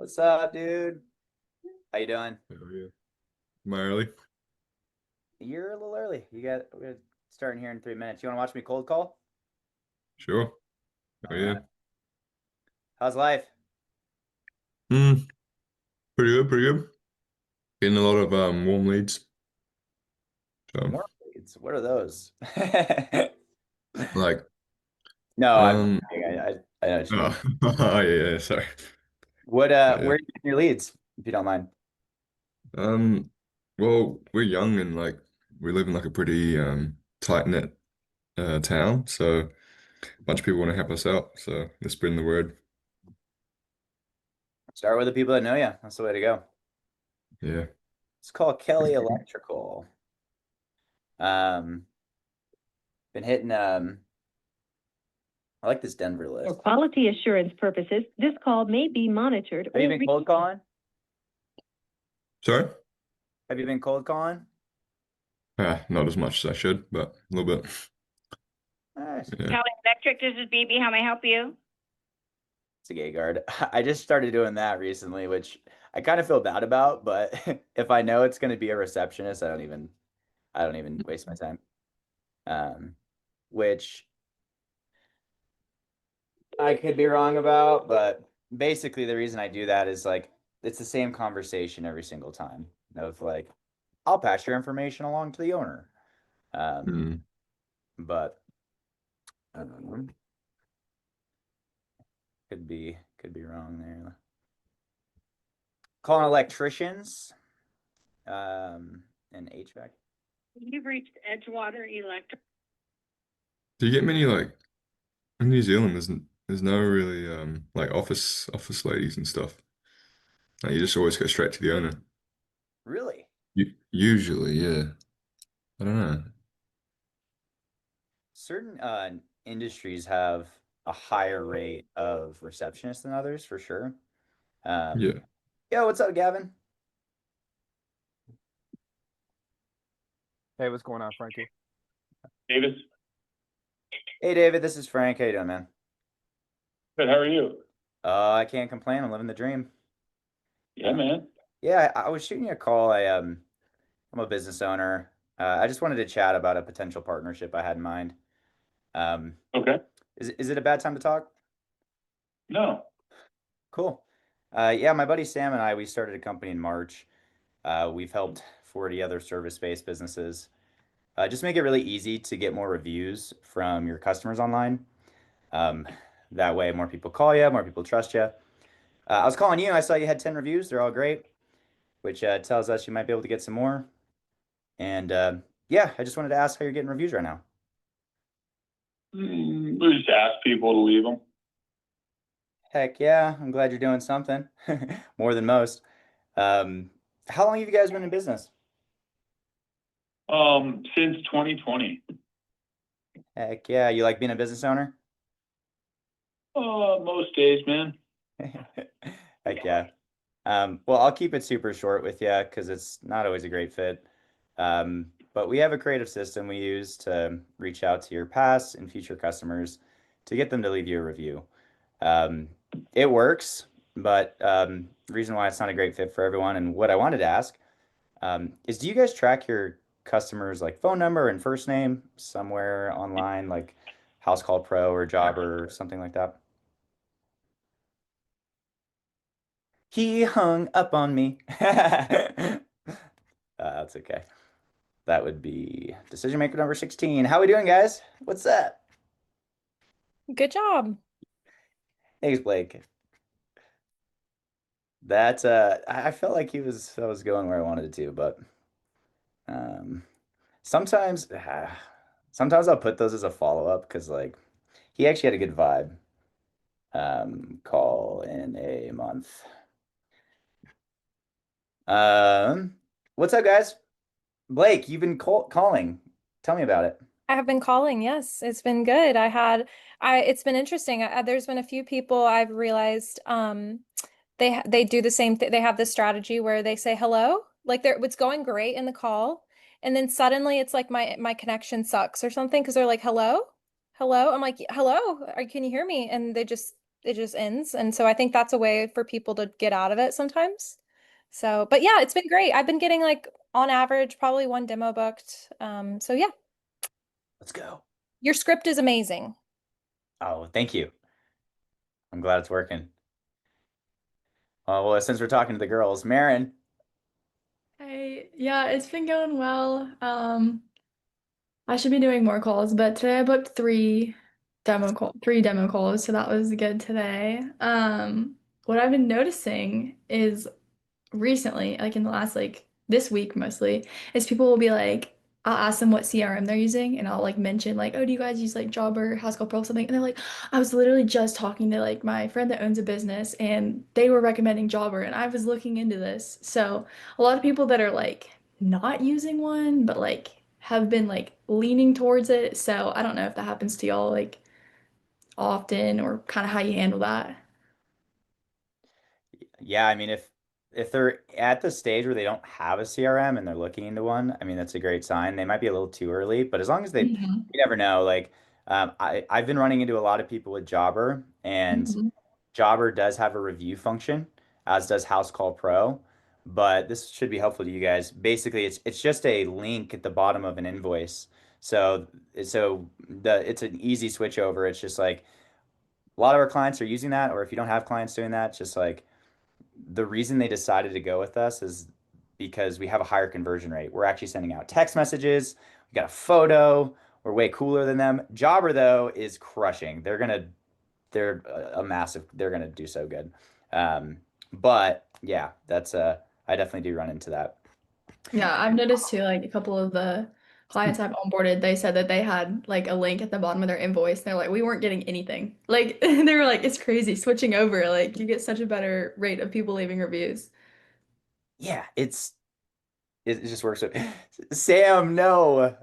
What's up, dude? How you doing? Oh yeah. Am I early? You're a little early. We're starting here in 3 minutes. You want to watch me cold call? Sure. Oh All yeah. right. How's life? Hmm. Pretty good, pretty good. Getting a lot of warm leads. So More leads. What are those? like No, um I know what you mean. oh, oh yeah, yeah, sorry. Where Yeah. are you getting your leads, if you don't mind? Um well, we're young and like we live in like a pretty tight-knit town, so a bunch of people want to help us out. So they're spreading the word. Start with the people that know you. That's the way to go. Yeah. It's called Kelly Electrical. Um, been hitting I like this Denver For list. quality assurance purposes, this call may be monitored Have you or been cold calling? Sorry? Have you been cold calling? Not as much as I should, but a little bit. Nice. Yeah. Kelly Electric, this is BB. How may I help you? It's a gay guard. I just started doing that recently, which I kind of feel bad about, but if I know it's going to be a receptionist, I don't even waste my time. Um, which I could be wrong about, but basically the reason I do that is like it's the same conversation every single time of like, I'll pass your information along to the owner. Um, Hmm. but um, could be wrong there. Calling electricians, and HVAC. You've reached Edgewater Electric. Do you get many like in New Zealand there's no really like office ladies and stuff. Like, you just always go straight to the owner. Really? Usually, yeah. I don't know. Certain industries have a higher rate of receptionists than others, for sure. Yeah. Yo, what's up, Gavin? Hey, what's going on, Frankie? Davis, Hey, David, this is Frank. How you doing, man? good. How are you? I can't complain. I'm living the dream. Yeah, Uh, man. yeah, I was shooting you a call. I'm a business owner. I just wanted to chat about a potential partnership I had in mind. Um, Okay. is it a bad time to talk? No. Cool. Yeah, my buddy Sam and I, we started a company in March. We've helped 40 other service-based businesses. Just make it really easy to get more reviews from your customers online. Um, that way, more people call you, more people trust you. I was calling you. I saw you had 10 reviews. They're all great, which tells us you might be able to get some more. And yeah, I just wanted to ask how you're getting reviews right now. We just ask people to leave them. Heck yeah, I'm glad you're doing something more than most. Um, how long have you guys been in business? Since 2020. Heck yeah, you like being a business owner? Most days, man. Heck yeah. Well, I'll keep it super short with you because it's not always a great fit. But we have a creative system we use to reach out to your past and future customers to get them to leave you a review. Um, it works, but the reason why it's not a great fit for everyone and what I wanted to ask is do you guys track your customers like phone number and first name somewhere online, like House Call Pro or Jobber or something like that? He hung up on me. That's okay. That would be decision maker number 16. How we doing, guys? What's up? Good job. Thanks, Blake. That I felt like I was going where I wanted to, but um sometimes sometimes I'll put those as a follow-up because like he actually had a good vibe. Call in a month. Um, what's up, guys? Blake, you've been calling. Tell me about it. I have been calling. Yes, it's been good. It's been interesting. There's been a few people I've realized, they do the same thing. They have this strategy where they say hello, like it's going great in the call, and then suddenly it's like my connection sucks or something because they're like hello, hello. I'm like hello, can you hear me? And they just it just ends. And so I think that's a way for people to get out of it sometimes. So, but yeah, it's been great. I've been getting like on average probably one demo booked. So yeah, Let's go. your script is amazing. Oh, thank you. I'm glad it's working. Well, since we're talking to the girls, Marin. Hey, yeah, it's been going well. I should be doing more calls, but today I booked three demo calls, so that was good today. What I've been noticing is recently, like in the last like this week mostly, is people will be like, I'll ask them what CRM they're using, and I'll like mention like, oh, do you guys use like Jobber, Haskell Pro, something? And they're like, I was literally just talking to like my friend that owns a business, and they were recommending Jobber, and I was looking into this. So a lot of people that are like not using one, but like have been like leaning towards it. So I don't know if that happens to y'all like often or kind of how you handle that. Yeah, I mean, if they're at the stage where they don't have a CRM and they're looking into one, I mean, that's a great sign. They might be a little too early, but as long as you Mhm. never know. Like, I've been running into a lot of people with Jobber, and Mhm. Jobber does have a review function, as does House Call Pro. But this should be helpful to you guys. Basically, it's just a link at the bottom of an invoice. So it's an easy switch over. It's just like a lot of our clients are using that, or if you don't have clients doing that, it's just like the reason they decided to go with us is because we have a higher conversion rate. We're actually sending out text messages. We got a photo. We're way cooler than them. Jobber though is crushing. They're a massive. They're gonna do so good. But yeah, that's I definitely do run into that. Yeah, I've noticed too, like a couple of the clients I've onboarded, they said that they had like a link at the bottom of their invoice. They're like, we weren't getting anything. Like they were like, it's crazy switching over. Like you get such a better rate of people leaving reviews. Yeah, it just works. Sam, no.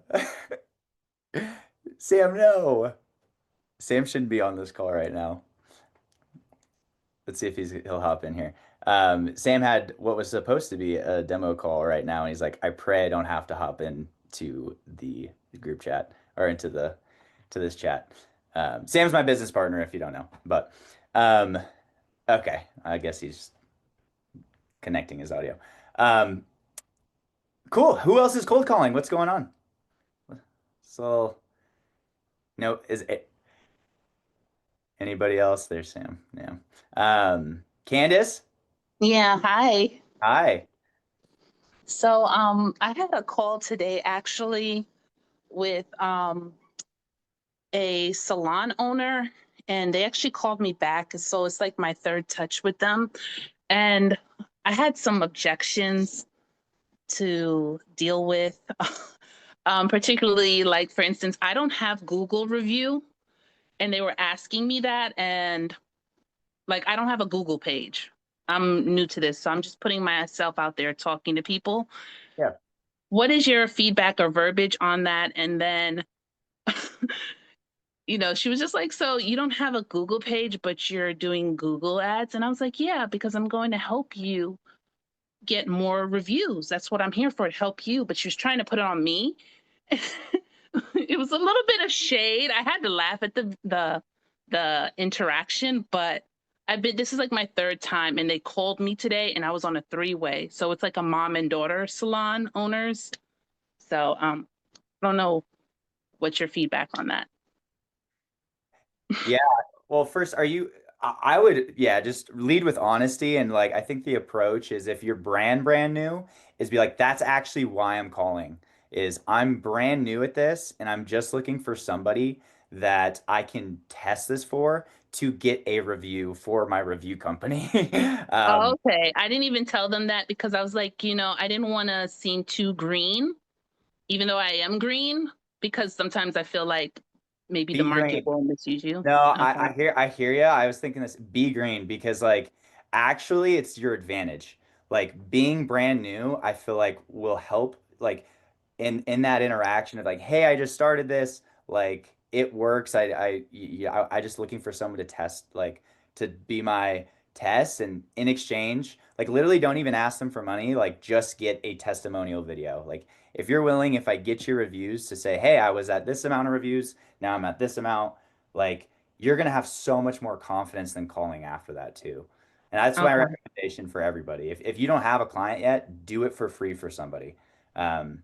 Sam, no. Sam shouldn't be on this call right now. Let's see if he'll hop in here. Sam had what was supposed to be a demo call right now, and he's like, I pray I don't have to hop in to the group chat or into the to this chat. Sam's my business partner, if you don't know. But um, okay, I guess he's connecting his audio. Um, cool. Who else is cold calling? What's going on? So, no, is it anybody else? There's Sam. Yeah. Candace, Yeah, hi. hi. So I had a call today actually with a salon owner, and they actually called me back. So it's like my third touch with them. And I had some objections to deal with. Particularly like for instance, I don't have Google review, and they were asking me that, and like I don't have a Google page. I'm new to this, so I'm just putting myself out there talking to people. Yeah. What is your feedback or verbiage on that? And then, she was just like, so you don't have a Google page, but you're doing Google ads. And I was like, yeah, because I'm going to help you get more reviews. That's what I'm here for, to help you. But she was trying to put it on me. It was a little bit of shade. I had to laugh at the interaction, but this is like my third time, and they called me today, and I was on a three-way. So it's like a mom and daughter salon owners. So I don't know what's your feedback on that. Yeah. Well, first, I would, yeah, just lead with honesty. And like, I think the approach is if you're brand new, is be like, that's actually why I'm calling, is I'm brand new at this and I'm just looking for somebody that I can test this for to get a review for my review company. Oh, okay. I didn't even tell them that because I was like, I didn't want to seem too green, even though I am green, because sometimes I feel like maybe the Be market green. will misuse you. No, Okay. I hear you. I was thinking this, be green, because like actually it's your advantage. Like being brand new, I feel like will help like in that interaction of like, hey, I just started this, like it works. I just looking for someone to test, like to be my test, and in exchange, like literally don't even ask them for money, like just get a testimonial video. Like if you're willing, if I get your reviews to say, hey, I was at this amount of reviews, now I'm at this amount, like you're going to have so much more confidence than calling after that too. And that's my Okay. recommendation for everybody. If you don't have a client yet, do it for free for somebody. Um,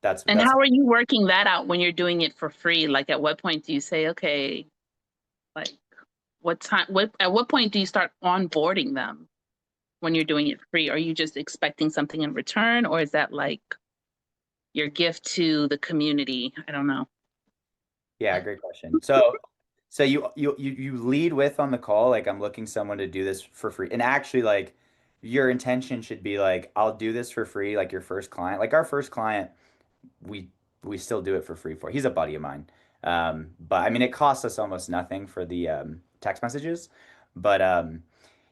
And that's how are you working that out when you're doing it for free? Like, at what point do you say, okay, like, at what point do you start onboarding them when you're doing it free? Are you just expecting something in return, or is that like your gift to the community? I don't know. Yeah, great question. So you lead with on the call, like I'm looking someone to do this for free. And actually like your intention should be like, I'll do this for free, like your first client. Like our first client, we we still do it for free for. He's a buddy of mine. But I mean it costs us almost nothing for the text messages. But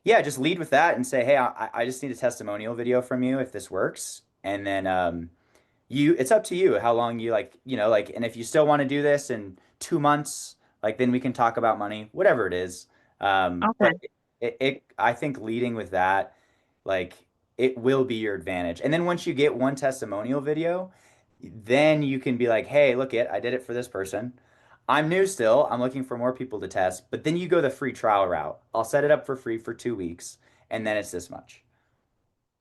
yeah, just lead with that and say, hey, I just need a testimonial video from you if this works. And then it's up to you how long you like, like, and if you still want to do this in 2 months, like then we can talk about money, whatever it is. But Okay. I think leading with that, like it will be your advantage. And then once you get one testimonial video, then you can be like, hey, look I did it for this person. I'm new still. I'm looking for more people to test, but then you go the free trial route. I'll set it up for free for 2 weeks, and then it's this much.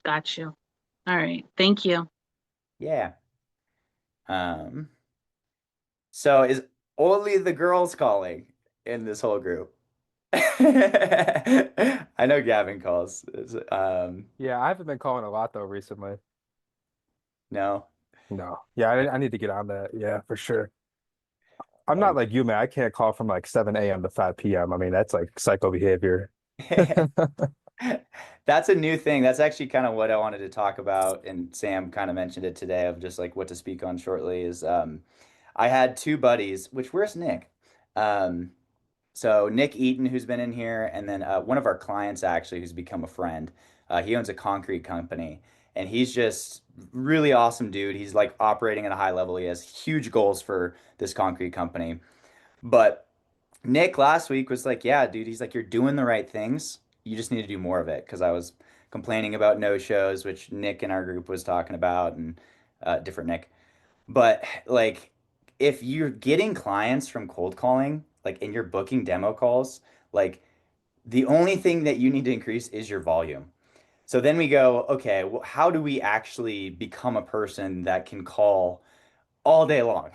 Got you. All right. Thank you. Yeah. So is only the girls calling in this whole group? I know Gavin calls. Yeah, I haven't been calling a lot though recently. No. No. Yeah, I need to get on that. Yeah, for sure. I'm Oh. not like you, man. I can't call from like 7 a.m. to 5 p.m. I mean, that's like psycho behavior. That's a new thing. That's actually kind of what I wanted to talk about, and Sam kind of mentioned it today of just like what to speak on shortly is I had two buddies, which where's Nick? Um, So Nick Eaton, who's been in here, and then one of our clients actually, who's become a friend. He owns a concrete company, and he's just really awesome dude. He's like operating at a high level. He has huge goals for this concrete company. But Nick last week was like, "Yeah, dude." He's like, "You're doing the right things. You just need to do more of it." Because I was complaining about no shows, which Nick in our group was talking about, and different Nick. But like, if you're getting clients from cold calling, like, and you're booking demo calls, like, the only thing that you need to increase is your volume. So then we go, okay, well, how do we actually become a person that can call all day long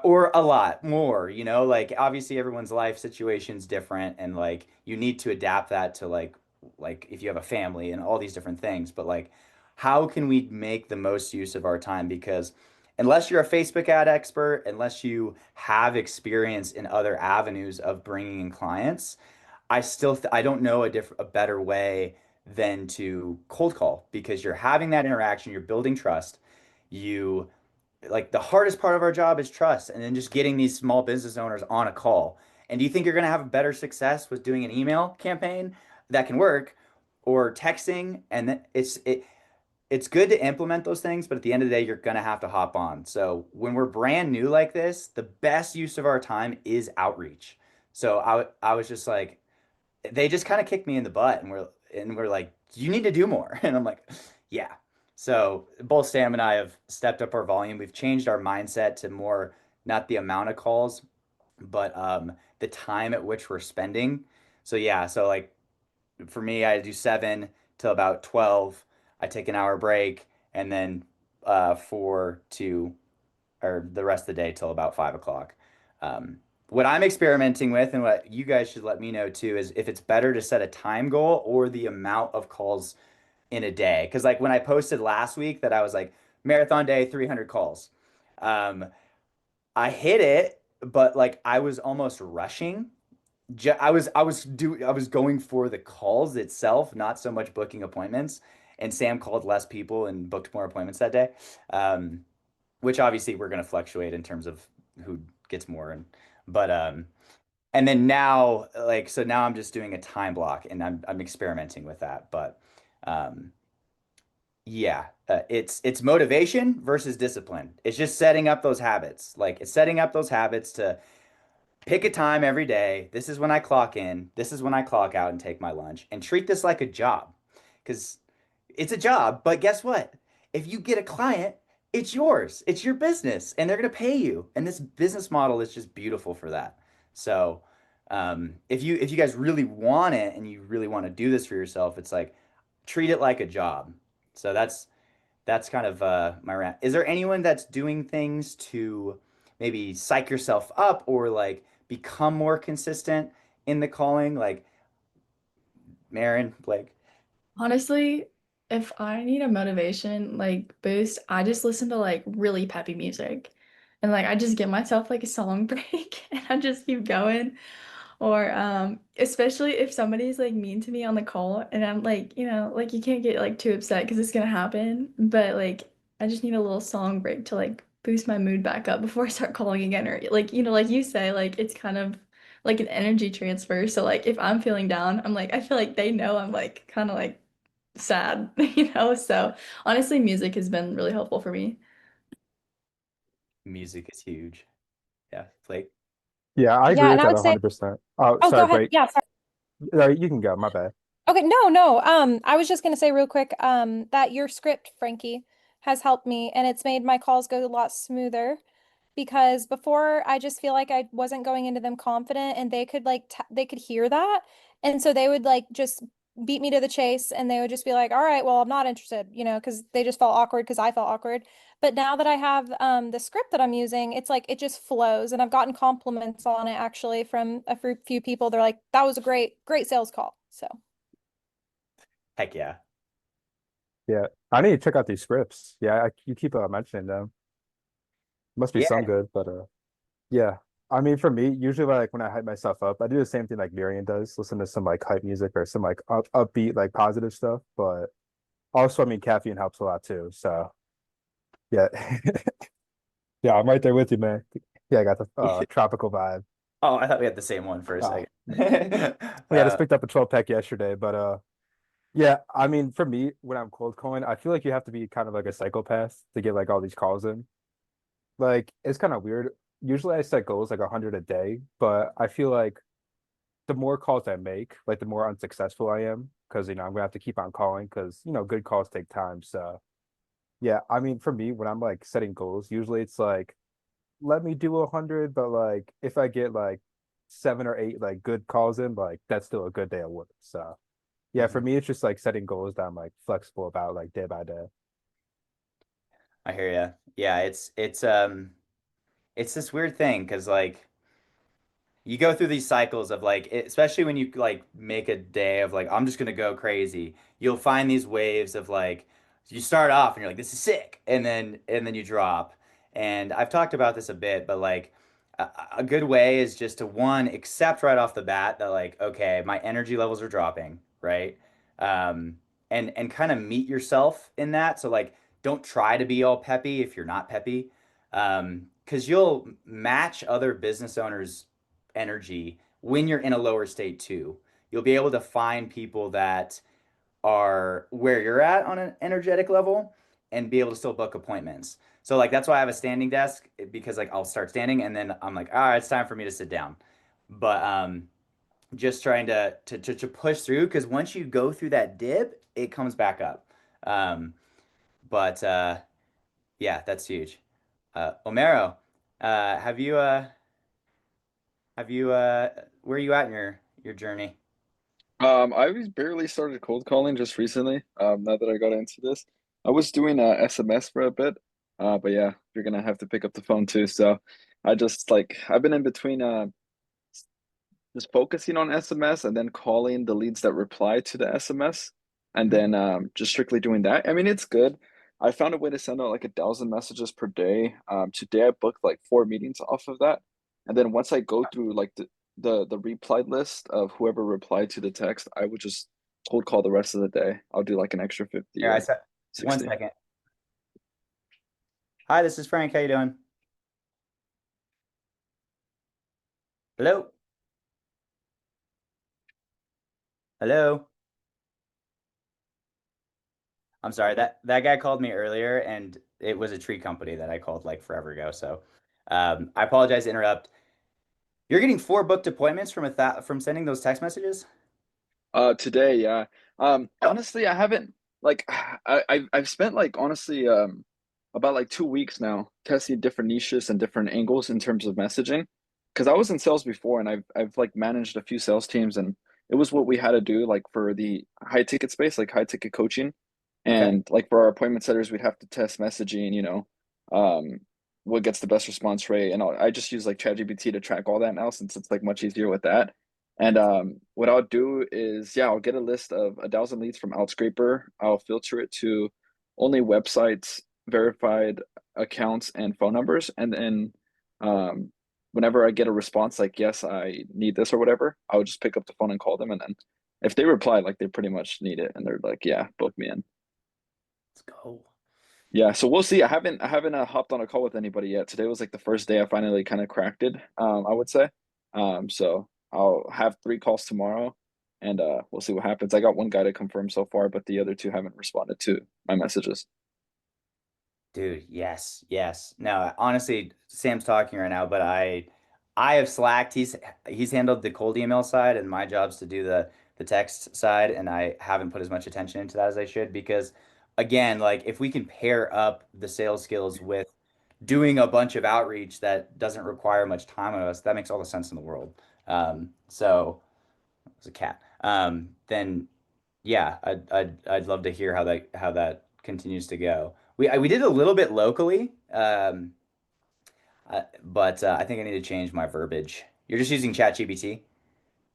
or a lot more, like obviously everyone's life situation's different and like you need to adapt that to like if you have a family and all these different things, but like how can we make the most use of our time? Because unless you're a Facebook ad expert, unless you have experience in other avenues of bringing in clients, I don't know a better way than to cold call, because you're having that interaction, you're building trust. You like the hardest part of our job is trust, and then just getting these small business owners on a call. And do you think you're going to have better success with doing an email campaign that can work, or texting? And then it's good to implement those things, but at the end of the day, you're going to have to hop on. So when we're brand new like this, the best use of our time is outreach. So I was just like, they just kind of kicked me in the butt, and we're like, you need to do more. And I'm like, yeah. So both Sam and I have stepped up our volume. We've changed our mindset to more not the amount of calls, but the time at which we're spending. So yeah, so like for me, I do 7 till about 12. I take an hour break, and then 4 to or the rest of the day till about 5 o'clock. What I'm experimenting with, and what you guys should let me know too, is if it's better to set a time goal or the amount of calls in a day. Because like when I posted last week that I was like marathon day 300 calls, um, I hit it, but like I was almost rushing. I was going for the calls itself, not so much booking appointments. And Sam called less people and booked more appointments that day. Which obviously we're going to fluctuate in terms of who gets more, but and then now like so now I'm just doing a time block, and I'm experimenting with that. But um yeah, it's motivation versus discipline. It's just setting up those habits. Like it's setting up those habits to pick a time every day. This is when I clock in, this is when I clock out and take my lunch, and treat this like a job. Because it's a job, but guess what? If you get a client, it's yours. It's your business, and they're going to pay you. And this business model is just beautiful for that. So, if you guys really want it and you really want to do this for yourself, it's like treat it like a job. So that's kind of my rant. Is there anyone that's doing things to maybe psych yourself up or like become more consistent in the calling? Like Marin, Blake? Honestly, if I need a motivation like boost, I just listen to like really peppy music. And like I just give myself like a song break and I just keep going. Or especially if somebody's like mean to me on the call and I'm like, like you can't get like too upset because it's gonna happen. But like I just need a little song break to like boost my mood back up before I start calling again. Or like, like you say, like it's kind of like an energy transfer. So like if I'm feeling down, I'm like, I feel like they know I'm like kind of like sad, So honestly, music has been really helpful for me. Music is huge. Yeah, Blake. Yeah, I agree Yeah, with and I that would say, 100%. Oh, oh, go sorry, ahead. Blake. Yeah, sorry. No, you can go. My bad. Okay, no. I was just gonna say real quick, that your script, Frankie, has helped me and it's made my calls go a lot smoother because before I just feel like I wasn't going into them confident and they could like they could hear that. And so they would like just beat me to the chase and they would just be like, "All right, well, I'm not interested," because they just felt awkward because I felt awkward. But now that I have the script that I'm using, it's like it just flows and I've gotten compliments on it actually from a few people. They're like, "That was a great sales call." So Heck yeah. Yeah, I need to check out these scripts. Yeah, you keep mentioning them. Must be Yeah. some good, but yeah. I mean, for me, usually like when I hype myself up, I do the same thing like Miriam does, listen to some like hype music or some like upbeat, like positive stuff. But also, I mean, caffeine helps a lot too. So yeah, yeah, I'm right there with you, man. Yeah, I got the tropical vibe. Oh, I thought we had the same one for a Oh. second. Yeah, I just picked up a 12 pack yesterday, but yeah, I mean, for me, when I'm cold calling, I feel like you have to be kind of like a psychopath to get like all these calls in. Like, it's kind of weird. Usually I set goals like 100 a day, but I feel like the more calls I make, like the more unsuccessful I am because I'm gonna have to keep on calling because good calls take time. So yeah, I mean, for me, when I'm like setting goals, usually it's like let me do 100, but like if I get like 7 or 8 like good calls in, like that's still a good day of work. So yeah, for Mhm. me, it's just like setting goals that I'm like flexible about like day by day. I hear you. Yeah, it's this weird thing because like you go through these cycles of like especially when you like make a day of like I'm just gonna go crazy. You'll find these waves of like you start off and you're like this is sick, and then you drop. And I've talked about this a bit, but like a good way is just to one accept right off the bat that like okay my energy levels are dropping, right? Um, and kind of meet yourself in that. So like don't try to be all peppy if you're not peppy. Because you'll match other business owners energy when you're in a lower state too. You'll be able to find people that are where you're at on an energetic level and be able to still book appointments. So like that's why I have a standing desk because like I'll start standing and then I'm like, all right, it's time for me to sit down. But just trying to push through because once you go through that dip, it comes back up. Um, but yeah, that's huge. Omero, have you where are you at in your journey? I was barely started cold calling just recently. Now that I got into this, I was doing SMS for a bit. But yeah, you're gonna have to pick up the phone too. So I just like I've been in between just focusing on SMS and then calling the leads that reply to the SMS, and Mhm. then just strictly doing that. I mean, it's good. I found a way to send out like 1,000 messages per day. Today I booked like 4 meetings off of that, and then once I go through like the replied list of whoever replied to the text, I would just cold call the rest of the day. I'll do like an extra 50 Here, I or said 60. 1 second. Hi, this is Frank. How you doing? Hello? Hello? I'm sorry, that guy called me earlier and it was a tree company that I called like forever ago. So I apologize to interrupt. You're getting 4 booked appointments from from sending those text messages? Today, yeah. Honestly, I haven't like I've spent like honestly about like 2 weeks now testing different niches and different angles in terms of messaging. because I was in sales before, and I've like managed a few sales teams, and it was what we had to do like for the high ticket space, like high ticket coaching, Okay. and like for our appointment setters, we'd have to test messaging, what gets the best response rate, and I just use like ChatGPT to track all that now since it's like much easier with that. And what I'll do is, yeah, I'll get a list of 1,000 leads from Outscraper. I'll filter it to only websites, verified accounts, and phone numbers, and then um, whenever I get a response like yes, I need this or whatever, I would just pick up the phone and call them, and then if they reply like they pretty much need it and they're like, yeah, book me in. Let's go. Yeah, so we'll see. I haven't hopped on a call with anybody yet. Today was like the first day I finally kind of cracked it, I would say. So I'll have 3 calls tomorrow, and we'll see what happens. I got one guy to confirm so far, but the other 2 haven't responded to my messages. Dude, yes, yes. No, honestly, Sam's talking right now, but I have slacked. He's handled the cold email side, and my job's to do the text side, and I haven't put as much attention into that as I should because again, like if we can pair up the sales skills with doing a bunch of outreach that doesn't require much time of us, that makes all the sense in the world. So it's a cat. Then yeah, I'd love to hear how that continues to go. We did a little bit locally, but I think I need to change my verbiage. You're just using ChatGPT?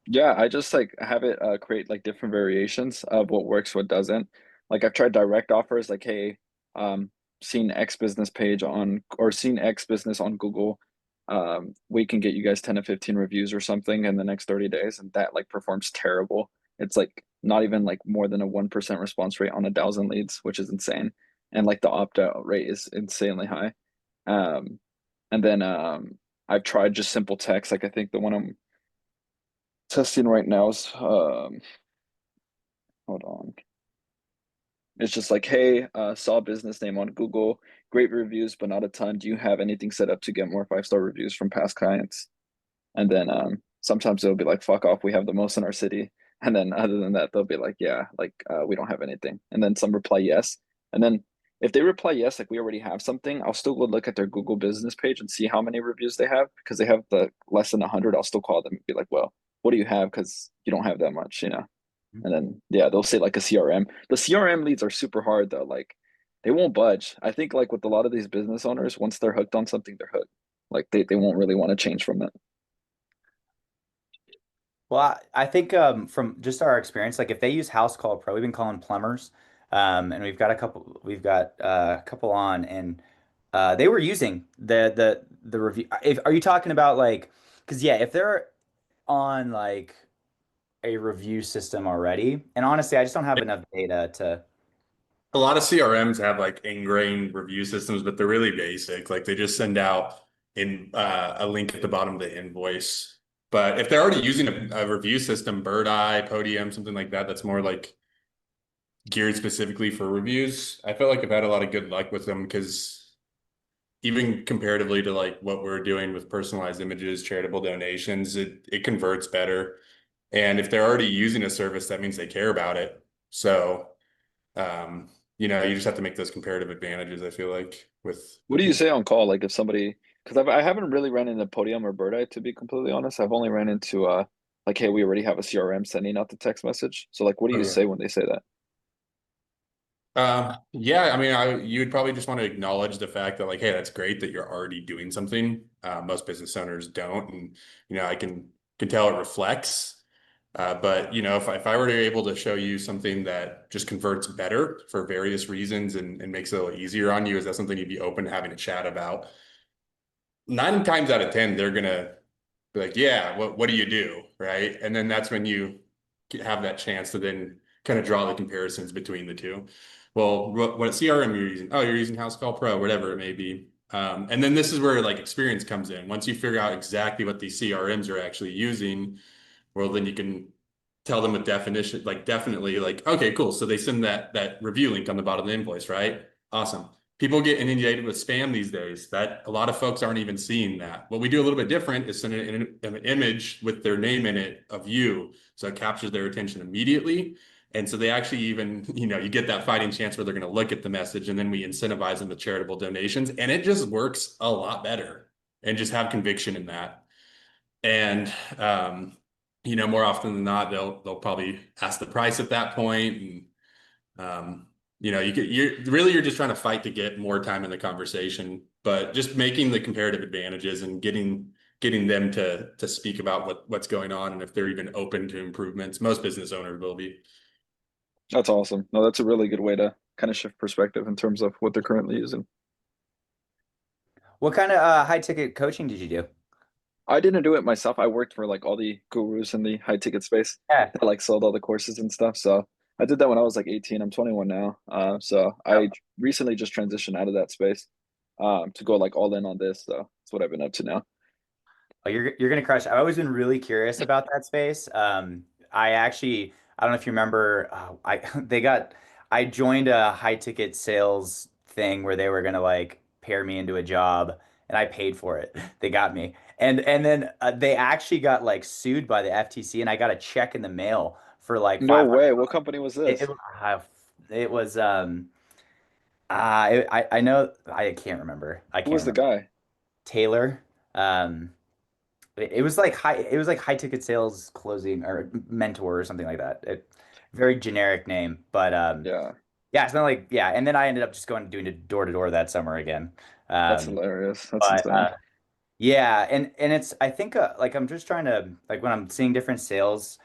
Yeah, I just like have it create like different variations of what works, what doesn't. Like I've tried direct offers, like, hey, seen X business page on or seen X business on Google. We can get you guys 10 to 15 reviews or something in the next 30 days, and that like performs terrible. It's like not even like more than a 1% response rate on 1,000 leads, which is insane. And like the opt-out rate is insanely high. Um, and then I've tried just simple text. Like I think the one I'm testing right now is hold on. It's just like, hey, saw business name on Google, great reviews, but not a ton. Do you have anything set up to get more 5-star reviews from past clients? And then sometimes it'll be like, fuck off, we have the most in our city. And then other than that, they'll be like, yeah, like we don't have anything. And then some reply yes. And then if they reply yes, like we already have something, I'll still go look at their Google business page and see how many reviews they have. Because they have the less than 100, I'll still call them and be like, well, what do you have? Because you don't have that much, you know? And then yeah, they'll say like a CRM. The CRM leads are super hard though. Like they won't budge. I think like with a lot of these business owners, once they're hooked on something, they're hooked. Like they won't really want to change from it. Well, I think from just our experience, like if they use House Call Pro, we've been calling plumbers, and we've got a couple on, and they were using the review. If are you talking about like, because yeah, if they're on like a review system already, and honestly, I just don't have enough data to. A lot of CRMs have like ingrained review systems, but they're really basic. Like they just send out in a link at the bottom of the invoice. But if they're already using a review system, Birdeye, Podium, something like that, that's more like geared specifically for reviews. I felt like I've had a lot of good luck with them because even comparatively to like what we're doing with personalized images, charitable donations, it converts better. And if they're already using a service, that means they care about it. So you just have to make those comparative advantages, I feel like, with What do you say on call? Like if somebody, because I haven't really ran into Podium or Birdeye to be completely honest. I've only ran into like, hey, we already have a CRM sending out the text message. So like, what do you say when they say that? Yeah, I mean, you would probably just want to acknowledge the fact that like, hey, that's great that you're already doing something. Most business owners don't, and I can tell it reflects. But if I were to be able to show you something that just converts better for various reasons and makes it a little easier on you, is that something you'd be open to having a chat about? 9 times out of 10, they're gonna be like, yeah, what do you do? Right. And then that's when you have that chance to then kind of draw the comparisons between the two. Well, what CRM you're using? Oh, you're using House Call Pro, whatever it may be. And then this is where like experience comes in. Once you figure out exactly what these CRMs are actually using, well, then you can tell them with definition, like definitely like, okay, cool. So they send that review link on the bottom of the invoice, right? Awesome. People get inundated with spam these days. That a lot of folks aren't even seeing that. What we do a little bit different is send an image with their name in it of you. So it captures their attention immediately. And so they actually even, you get that fighting chance where they're going to look at the message, and then we incentivize them with charitable donations. And it just works a lot better and just have conviction in that. And more often than not, they'll probably ask the price at that point. And you're just trying to fight to get more time in the conversation, but just making the comparative advantages and getting them to speak about what's going on, and if they're even open to improvements. Most business owners will be. That's awesome. No, that's a really good way to kind of shift perspective in terms of what they're currently using. What kind of high ticket coaching did you do? I didn't do it myself. I worked for like all the gurus in the high ticket space Yeah. that like sold all the courses and stuff. So I did that when I was like 18. I'm 21 now. So I recently just transitioned out of that space to go like all in on this. So that's what I've been up to now. Oh, you're gonna crush. I've always been really curious about that space. I don't know if you remember, I joined a high ticket sales thing where they were gonna like pair me into a job, and I paid for it. They got me, and then they actually got like sued by the FTC, and I got a check in the mail for like No 500. way. What company was It, this? it, it was I know I can't remember. I Who can't was the remember. guy? Taylor. It was like high ticket sales closing or mentor or something like that. Very generic name, but Yeah, yeah, it's not like yeah. And then I ended up just going doing door to door that summer again. that's Um, hilarious. That's but insane. yeah, and it's I think like I'm just trying to like when I'm seeing different sales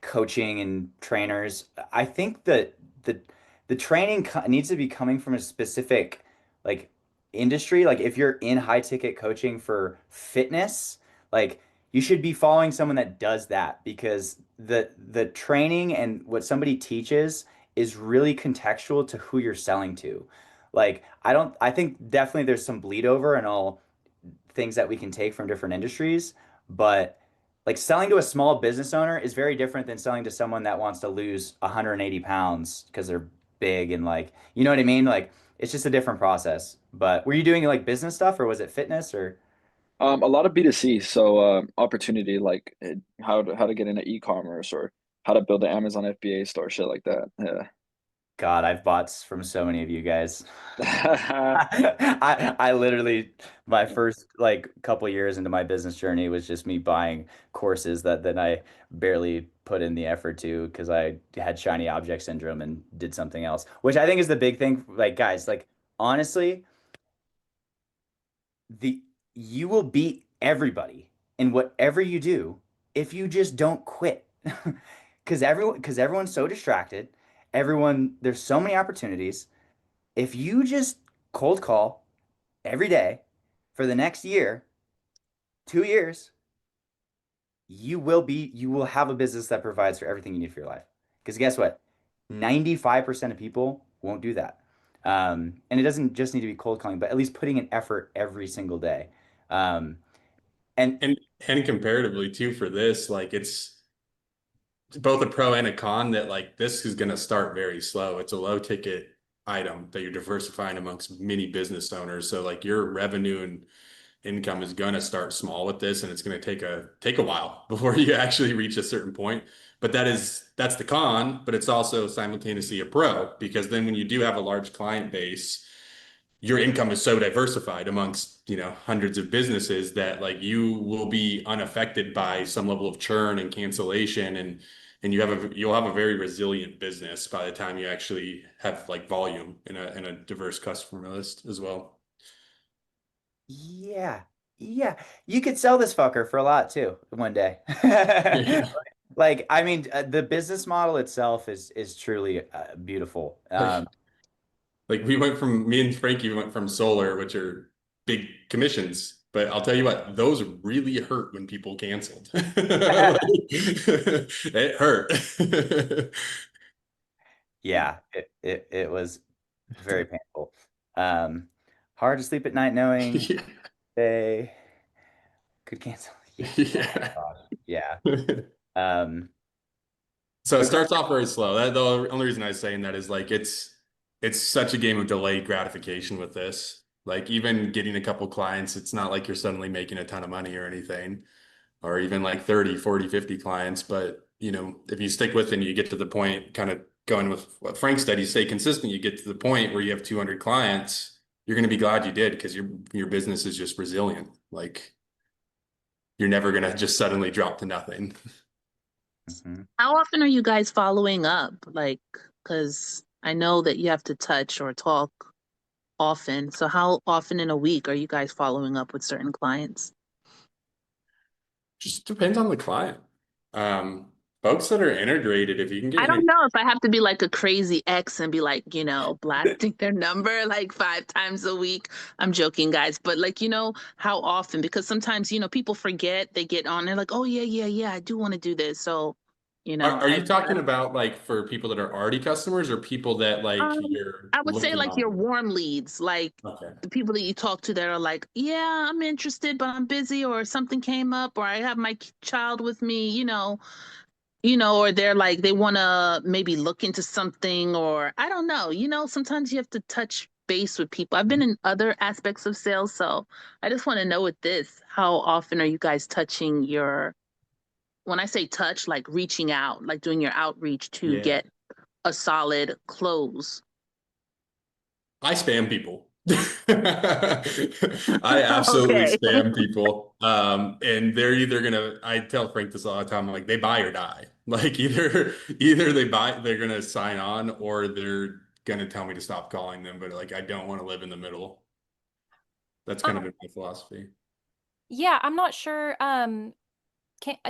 coaching and trainers, I think that the the training needs to be coming from a specific like industry. Like if you're in high ticket coaching for fitness, like you should be following someone that does that because the training and what somebody teaches is really contextual to who you're selling to. Like I think definitely there's some bleed over and all things that we can take from different industries, but like selling to a small business owner is very different than selling to someone that wants to lose 180 pounds because they're big and like, you know what I mean? Like it's just a different process. But were you doing like business stuff or was it fitness or A lot of B2C, so opportunity like how to get into e-commerce or how to build an Amazon FBA store, shit like that. Yeah. God, I've bought from so many of you guys. I literally my first like couple years into my business journey was just me buying courses that then I barely put in the effort to because I had shiny object syndrome and did something else, which I think is the big thing. Like guys, like honestly, the you will beat everybody in whatever you do if you just don't quit. Because everyone's so distracted. There's so many opportunities. If you just cold call every day for the next year, 2 years, you will have a business that provides for everything you need for your life. Because guess what? 95% of people won't do that. And it doesn't just need to be cold calling, but at least putting an effort every single day. Um, and And comparatively too, for this, like it's both a pro and a con that like this is going to start very slow. It's a low ticket item that you're diversifying amongst many business owners. So like your revenue and income is going to start small with this, and it's going to take a while before you actually reach a certain point. But that's the con, but it's also simultaneously a pro, because then when you do have a large client base, your income is so diversified amongst, hundreds of businesses that like you will be unaffected by some level of churn and cancellation, and you'll have a very resilient business by the time you actually have like volume in a diverse customer list as well. yeah, yeah, you could sell this fucker for a lot too one day. Yeah. Like, I mean, the business model itself is truly beautiful. Like me and Frankie went from solar, which are big commissions, but I'll tell you what, those really hurt when people canceled. It hurt. Yeah, it was very painful. Um, Hard to sleep at night knowing Yeah. they could cancel. Yeah. Yeah. Oh, gosh. Yeah. Um, So it but starts off very slow. The only reason I was saying that is like it's such a game of delayed gratification with this. Like even getting a couple clients, it's not like you're suddenly making a ton of money or anything, or even like 30, 40, 50 clients. But if you stick with it and you get to the point, kind of going with what Frank said, you stay consistent, you get to the point where you have 200 clients, you're going to be glad you did, because your business is just resilient. Like you're never gonna just suddenly drop to nothing. Mhm. How often are you guys following up? Like, because I know that you have to touch or talk often. So how often in a week are you guys following up with certain clients? Just depends on the client. Folks that are integrated, if you can I get don't in, know if I have to be like a crazy ex and be like, blasting their number like 5 times a week. I'm joking, guys, but like, how often? Because sometimes, people forget, they get on, they're like, oh, yeah, yeah, yeah, I do want to do this. So, are you talking about like for people that are already customers or people that like Um, you're I would say looking like your on? warm leads, like Okay. the people that you talk to that are like, yeah, I'm interested, but I'm busy, or something came up, or I have my child with me, or they're like they want to maybe look into something, or I don't know, sometimes you have to touch base with people. I've been in other aspects of sales, so I just want to know with this, how often are you guys touching when I say touch, like reaching out, like doing your outreach to Yeah. get a solid close? I spam people. I absolutely Okay. spam people. And they're either gonna, I tell Frank this all the time, like they buy or die. Like either they buy, they're gonna sign on, or they're gonna tell me to stop calling them. But like I don't want to live in the middle. That's kind of been my philosophy. Yeah, I'm not sure,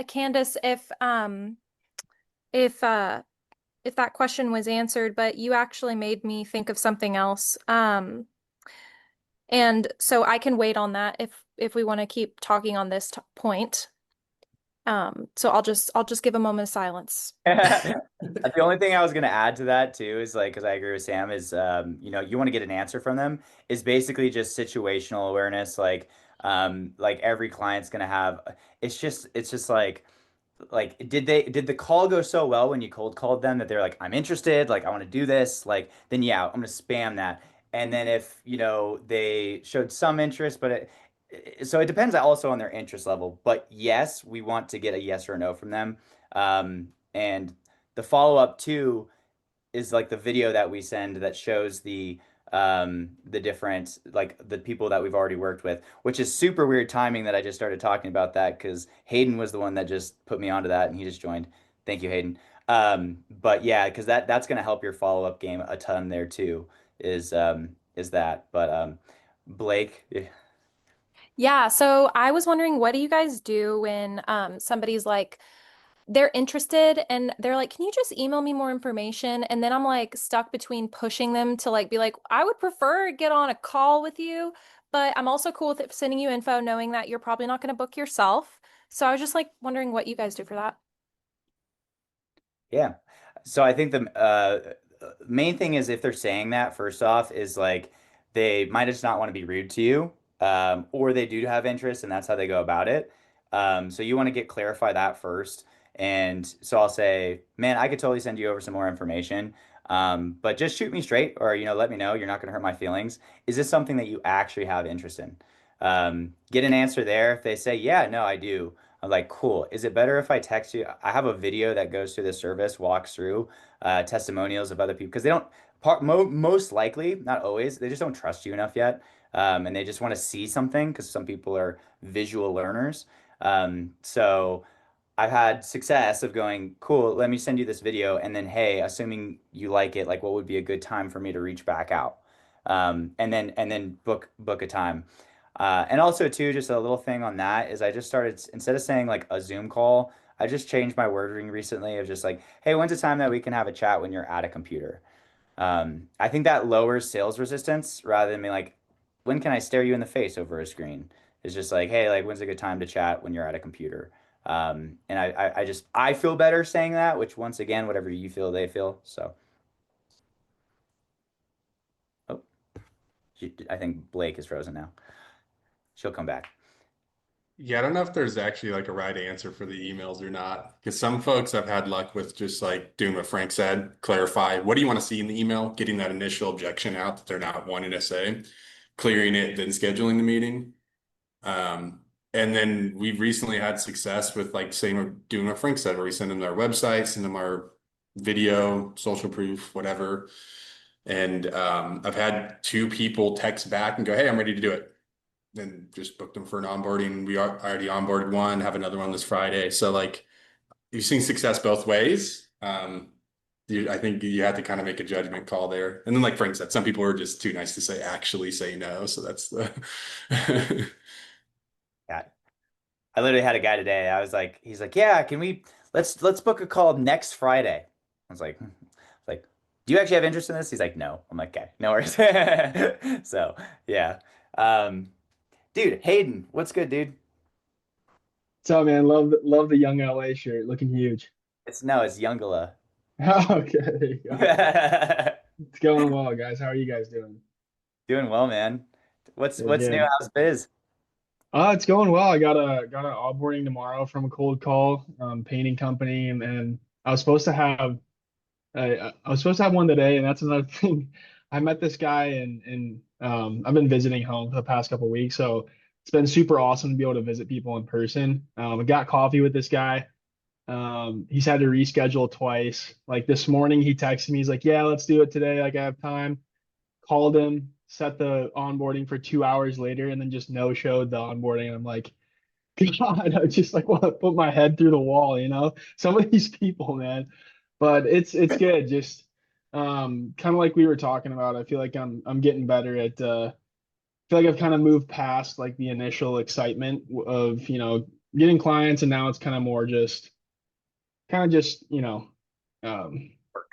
Candace, if if that question was answered, but you actually made me think of something else. And so I can wait on that if we want to keep talking on this point. So I'll just give a moment of silence. The only thing I was gonna add to that too is like, because I agree with Sam, is you want to get an answer from them is basically just situational awareness. Like every client's gonna have. It's just like did the call go so well when you cold called them that they're like, I'm interested, like I want to do this, like then yeah, I'm gonna spam that. And then if they showed some interest, but so it depends also on their interest level. But yes, we want to get a yes or a no from them. And the follow-up too is like the video that we send that shows the different, like the people that we've already worked with, which is super weird timing that I just started talking about that because Hayden was the one that just put me onto that and he just joined. Thank you, Hayden. But yeah, because that's gonna help your follow-up game a ton there too, is that. But Blake, Yeah, so I was wondering, what do you guys do when somebody's like they're interested and they're like, can you just email me more information? And then I'm like stuck between pushing them to like be like, I would prefer get on a call with you, but I'm also cool with sending you info knowing that you're probably not going to book yourself. So I was just like wondering what you guys do for that. yeah. So I think the main thing is if they're saying that, first off, is like they might just not want to be rude to you, or they do have interest, and that's how they go about it. So you want to get clarify that first. And so I'll say, man, I could totally send you over some more information, but just shoot me straight, or let me know. You're not going to hurt my feelings. Is this something that you actually have interest in? Get an answer there. If they say, yeah, no, I do. I'm like, cool. Is it better if I text you? I have a video that goes through the service, walks through testimonials of other people because they don't most likely, not always, they just don't trust you enough yet, and they just want to see something because some people are visual learners. So I've had success of going, cool, let me send you this video, and then hey, assuming you like it, like what would be a good time for me to reach back out, and then book a time. And also too, just a little thing on that is I just started, instead of saying like a Zoom call, I just changed my wording recently of just like, hey, when's a time that we can have a chat when you're at a computer? I think that lowers sales resistance rather than being like, when can I stare you in the face over a screen? It's just like, hey, like when's a good time to chat when you're at a computer? And I feel better saying that, which once again, whatever you feel, they feel. So, oh, I think Blake is frozen now. She'll come back. Yeah, I don't know if there's actually like a right answer for the emails or not. Because some folks I've had luck with just like doing what Frank said, clarify what do you want to see in the email, getting that initial objection out that they're not wanting to say, clearing it, then scheduling the meeting. And then we've recently had success with like saying we're doing what Frank said, where we send them their website, send them our video, social proof, whatever. And I've had 2 people text back and go, hey, I'm ready to do it. and just booked them for an onboarding. We already onboarded one, have another one this Friday. So like you've seen success both ways. I think you have to kind of make a judgment call there. And then like Frank said, some people are just too nice to actually say no. So that's the Yeah. I literally had a guy today. I was like, he's like, yeah, let's book a call next Friday. I was like, do you actually have interest in this? He's like, no. I'm like, okay, no worries. So yeah. Dude, Hayden, what's good, dude? What's up, man? Love the young LA shirt, looking huge. It's Youngala. Okay, there you go. It's going well, guys. How are you guys doing? Doing well, man. What's Good, new? good. How's biz? It's going well. I got a onboarding tomorrow from a cold call painting company, and I was supposed to have one today, and that's another thing. I met this guy, and I've been visiting home for the past couple of weeks, so it's been super awesome to be able to visit people in person. I got coffee with this guy. He's had to reschedule twice. Like this morning, he texted me. He's like, "Yeah, let's do it today. Like I have time." Called him, set the onboarding for 2 hours later, and then just no showed the onboarding. And I'm like, God, I just like want to put my head through the wall, you know? Some of these people, man. But it's good. Just kind of like we were talking about. I feel like I'm getting better at I feel like I've kind of moved past like the initial excitement of, getting clients, and now it's kind of more just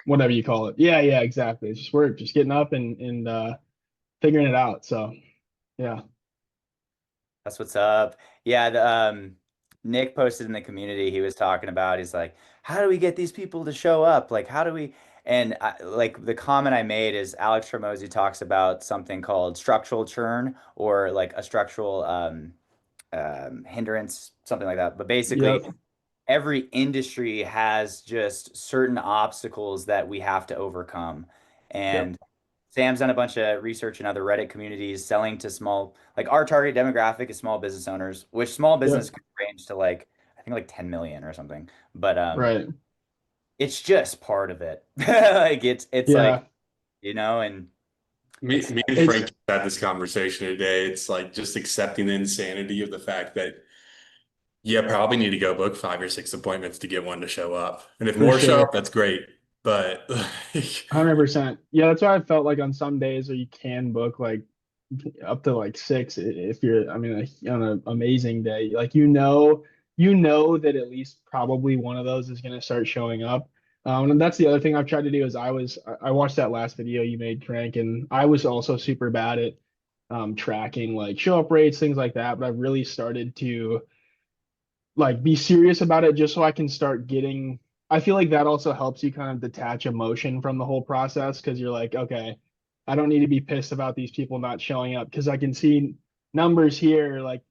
whatever you call it. Yeah, exactly. It's just work, just getting up and figuring it out. So yeah. That's what's up. Yeah, Nick posted in the community. He was talking about. He's like, "How do we get these people to show up? Like, how do we?" And like the comment I made is Alex Hormozy talks about something called structural churn or like a structural hindrance, something like that. But basically, Yep. every industry has just certain obstacles that we have to overcome. And Sam's done a bunch of research in other Reddit communities selling to small, like our target demographic is small business owners, which small business could range to like, I think like 10 million or something. But Right. it's just part of it. Like it's Yeah. like, and me it's- and It's- Frank had this conversation today. It's like just accepting the insanity of the fact that you probably need to go book 5 or 6 appointments to get one to show up. And if For more show sure. up, that's great. But 100%. Yeah, that's why I felt like on some days where you can book like up to like 6 if you're, I mean, on an amazing day, like that at least probably one of those is going to start showing up. And that's the other thing I've tried to do is I watched that last video you made, Frank, and I was also super bad at tracking like show up rates, things like that. But I've really started to like be serious about it just so I can start getting. I feel like that also helps you kind of detach emotion from the whole process because you're like, okay, I don't need to be pissed about these people not showing up because I can see numbers here. Like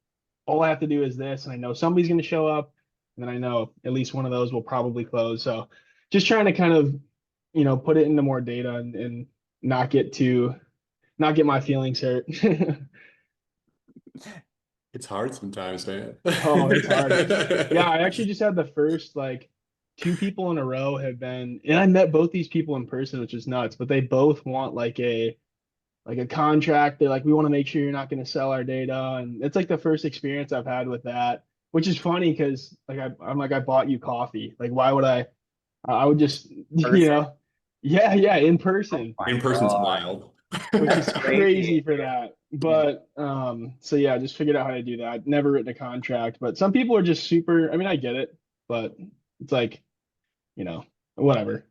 all I have to do is this, and I know somebody's going to show up, and then I know at least one of those will probably close. So just trying to kind of, put it into more data and not get my feelings hurt. it's hard sometimes, man. Oh, it's hard. Yeah, I actually just had the first like 2 people in a row have been, and I met both these people in person, which is nuts, but they both want like a contract. They're like, we want to make sure you're not going to sell our data. And it's like the first experience I've had with that, which is funny because like I'm like, I bought you coffee. Like, why would I would just, Person? yeah, in person, In person's wild. which is crazy for that. But so yeah, just figured out how to do that. Never written a contract, but some people are just super, I mean, I get it, but it's like, whatever.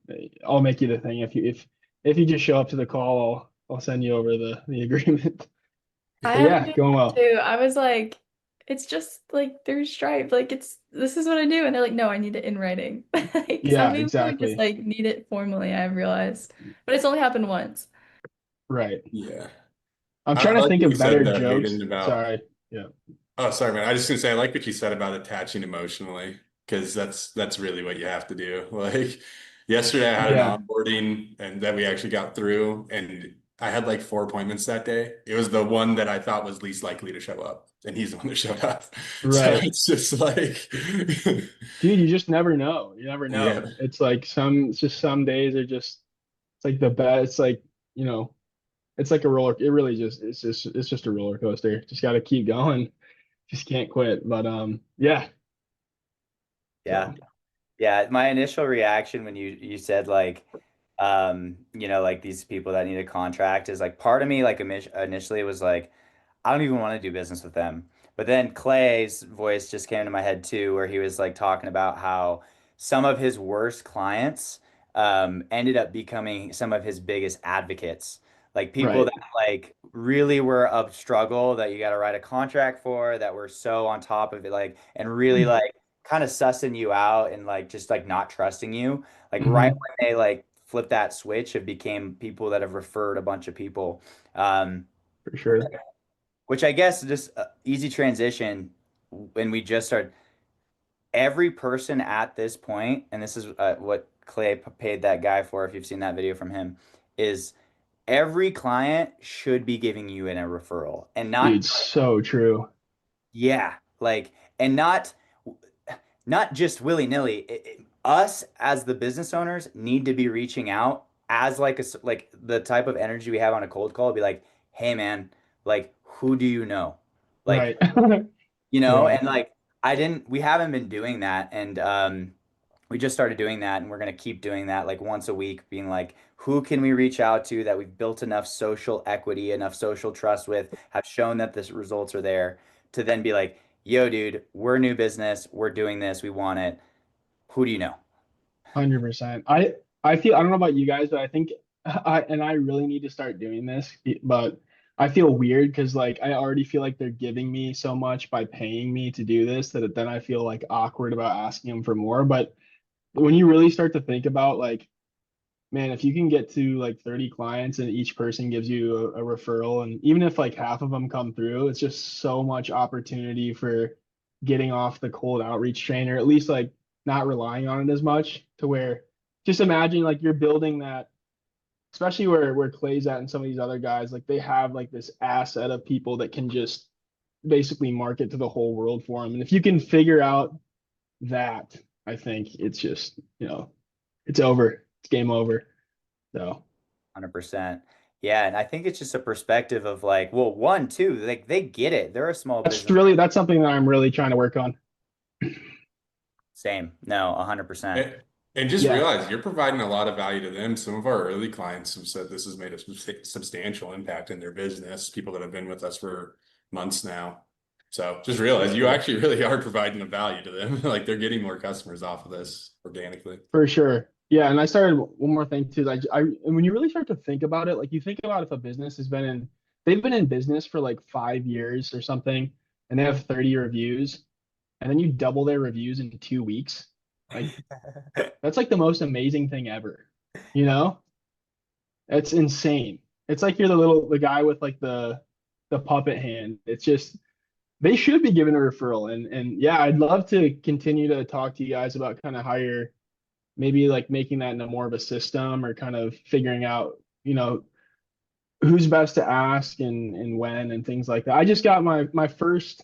I'll make you the thing. If you just show up to the call, I'll send you over the agreement. I But had yeah, to do going that well. too. I was like, it's just like through Stripe. Like this is what I do. And they're like, no, I need it in writing. Like Yeah, some people exactly. just like need it formally, I've realized. But it's only happened once. Right. Yeah. I'm I trying to like think what of you said better there, jokes. Hayden, about Sorry. Yeah. Oh, sorry, man. I just gonna say I like what you said about attaching emotionally because that's really what you have to do. Like yesterday, I had Yeah. an onboarding and that we actually got through, and I had like 4 appointments that day. It was the one that I thought was least likely to show up, and he's the one that showed up. So Right. it's just like, Dude, you just never know. You never know. yeah, It's like some days are just, it's like the best. It's like, it's like a roller. It really it's just a roller coaster. Just got to keep going. Just can't quit. But yeah. Yeah. So, Yeah, my initial reaction when you said like like these people that need a contract is like part of me like initially was like I don't even want to do business with them. But then Clay's voice just came to my head too, where he was like talking about how some of his worst clients ended up becoming some of his biggest advocates. Like people right. that like really were a struggle that you got to write a contract for, that were so on top of it, like, and really like kind of sussing you out and like just like not trusting you. Like right Mhm, when they like flip that switch, it became people that have referred a bunch of people. Um, for sure. which I guess just easy transition when we just start every person at this point, and this is what Clay paid that guy for, if you've seen that video from him, is every client should be giving you in a referral and not, Dude, so true. yeah, like, and not just willy-nilly. Us as the business owners need to be reaching out as like like the type of energy we have on a cold call, be like, hey man, like who do you know? Like, Right. Yeah. and like we haven't been doing that, and we just started doing that, and we're going to keep doing that like once a week, being like, who can we reach out to that we've built enough social equity, enough social trust with, have shown that the results are there, to then be like, yo dude, we're new business, we're doing this, we want it, who do you know? 100%. I feel I don't know about you guys, but I think I really need to start doing this, but I feel weird because like I already feel like they're giving me so much by paying me to do this that then I feel like awkward about asking them for more. But when you really start to think about like, man, if you can get to like 30 clients and each person gives you a referral, and even if like half of them come through, it's just so much opportunity for getting off the cold outreach train, or at least like not relying on it as much, to where just imagine like you're building that, especially where Clay's at and some of these other guys, like they have like this asset of people that can just basically market to the whole world for them. And if you can figure out that, I think it's just, it's over. It's game over. So 100%. Yeah, and I think it's just a perspective of like, well, one, two, like they get it. They're a small business. that's something that I'm really trying to work on. Same. No, 100%. And just Yeah. realize you're providing a lot of value to them. Some of our early clients have said this has made a substantial impact in their business, people that have been with us for months now. So just realize you actually really are providing a value to them. Like they're getting more customers off of this organically. For sure. Yeah, and I started one more thing too. And when you really start to think about it, like you think about if a business they've been in business for like 5 years or something, and they have 30 reviews, and then you double their reviews in 2 weeks. Like that's like the most amazing thing ever. You know? It's insane. It's like you're the guy with like the puppet hand. It's just they should be given a referral. And yeah, I'd love to continue to talk to you guys about kind of how you're maybe like making that into more of a system, or kind of figuring out, who's best to ask and when and things like that. I just got my first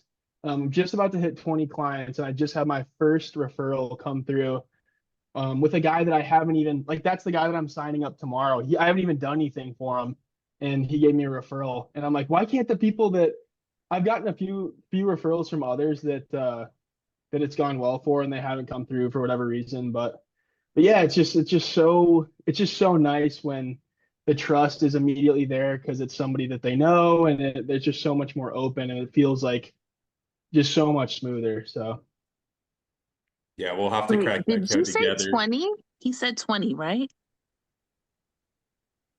just about to hit 20 clients, and I just had my first referral come through with a guy that I haven't even like that's the guy that I'm signing up tomorrow. I haven't even done anything for him, and he gave me a referral. And I'm like, why can't the people that I've gotten a few referrals from others that it's gone well for, and they haven't come through for whatever reason. But yeah, it's just so nice when the trust is immediately there because it's somebody that they know, and they're just so much more open, and it feels like just so much smoother. So Yeah, we'll have to Wait, crack did that you code say together. 20? He said 20, right?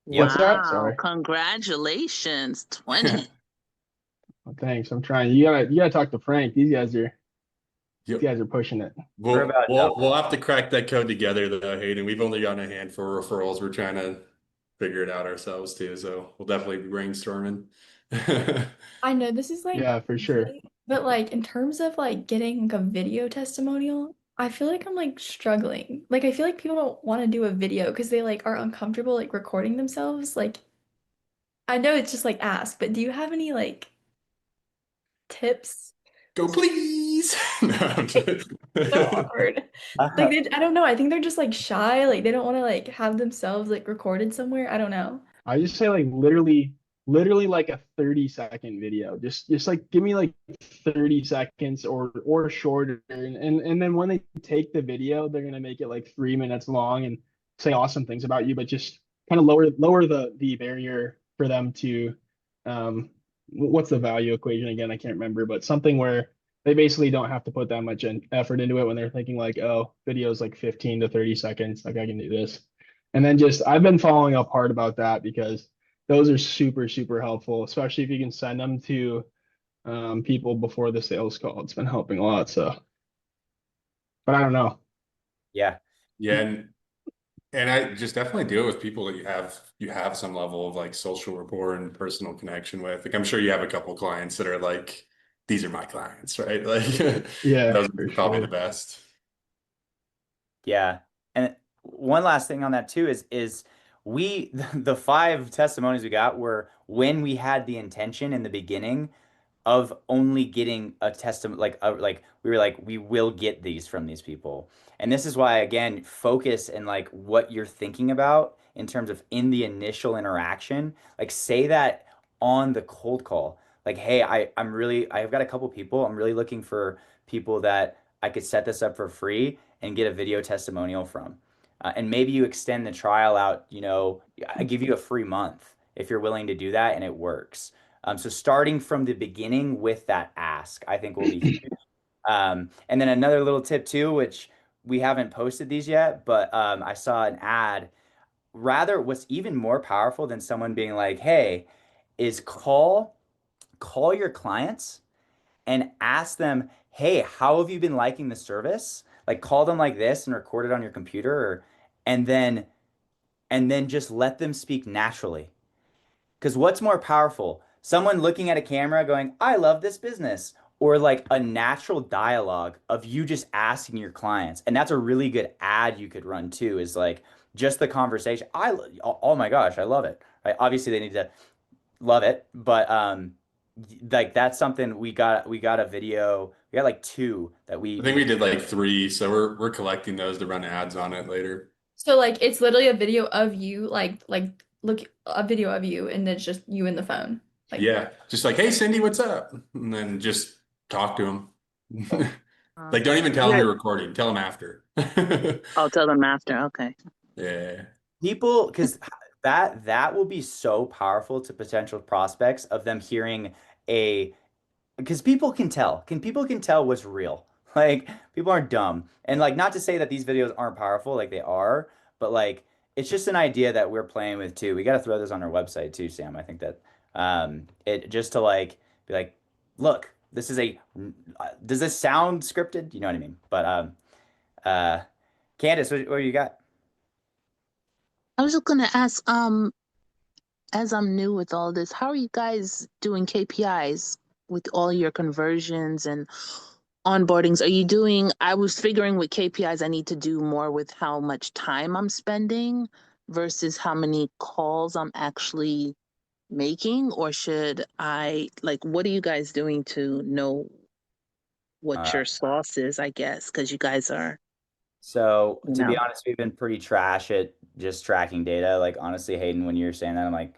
what's that? Wow, Sorry. congratulations, 20. Well, thanks. I'm trying. You gotta talk to Frank. These guys are pushing it. We're about We'll have to crack that code together though, Hayden. We've only gotten a handful of referrals. We're trying to figure it out ourselves too. So we'll definitely be brainstorming. I know this is like Yeah, for sure. easy, but like in terms of like getting like a video testimonial, I feel like I'm like struggling. Like I feel like people don't want to do a video because they like are uncomfortable like recording themselves. Like I know it's just like ask, but do you have any like tips? Go please. No, I'm So just- awkward. Like I don't know. I think they're just like shy. Like they don't want to like have themselves like recorded somewhere. I don't know. I just say like literally literally like a 30-second video. Just like give me like 30 seconds or shorter. And then when they take the video, they're gonna make it like 3 minutes long and say awesome things about you, but just kind of lower the barrier for them to what's the value equation again? I can't remember, but something where they basically don't have to put that much effort into it when they're thinking like, oh, video's like 15 to 30 seconds, like I can do this. And then just I've been following up hard about that because those are super, super helpful, especially if you can send them to people before the sales call. It's been helping a lot. So, but I don't know. Yeah. Yeah, and I just definitely deal with people that you have some level of like social rapport and personal connection with. Like I'm sure you have a couple clients that are like, these are my clients, right? Like Yeah, those for are probably sure. the best. Yeah. And one last thing on that too is we the 5 testimonies we got were when we had the intention in the beginning of only getting a testament like we were like we will get these from these people. And this is why again focus and like what you're thinking about in terms of in the initial interaction, like say that on the cold call, like hey, I've got a couple people, I'm really looking for people that I could set this up for free and get a video testimonial from. And maybe you extend the trial out, I give you a free month if you're willing to do that and it works. So starting from the beginning with that ask, I think will be huge. And then another little tip too, which we haven't posted these yet, but I saw an ad. Rather, what's even more powerful than someone being like, "Hey," is call your clients and ask them, "Hey, how have you been liking the service?" Like call them like this and record it on your computer, and then just let them speak naturally. Because what's more powerful? Someone looking at a camera going, I love this business, or like a natural dialogue of you just asking your clients. And that's a really good ad you could run too, is like just the conversation. Oh my gosh, I love it. Right? Obviously they need to love it, but like that's something we got a video. We got like 2 that I think we did like 3, so we're collecting those to run ads on it later. So like it's literally a video of you, like look a video of you, and it's just you in the phone. Like Yeah, just like, hey Cindy, what's up? And then just talk to them. Like don't even tell them Yeah. you're recording. Tell them after. I'll tell them after. Okay. Yeah. people, because that will be so powerful to potential prospects of them hearing a because people can tell what's real. Like people aren't dumb. And like not to say that these videos aren't powerful, like they are, but like it's just an idea that we're playing with too. We got to throw this on our website too, Sam. I think that it just to like be like, look, this is does this sound scripted? You know what I mean? But uh Candace, what do you got? I was just gonna ask, as I'm new with all this, how are you guys doing KPIs with all your conversions and onboardings? Are you doing, I was figuring with KPIs, I need to do more with how much time I'm spending versus how many calls I'm actually making, or should I, like, what are you guys doing to know what Uh, your sauce is, I guess, because you guys are, So you to be know. honest, we've been pretty trash at just tracking data. Like honestly, Hayden, when you're saying that, I'm like,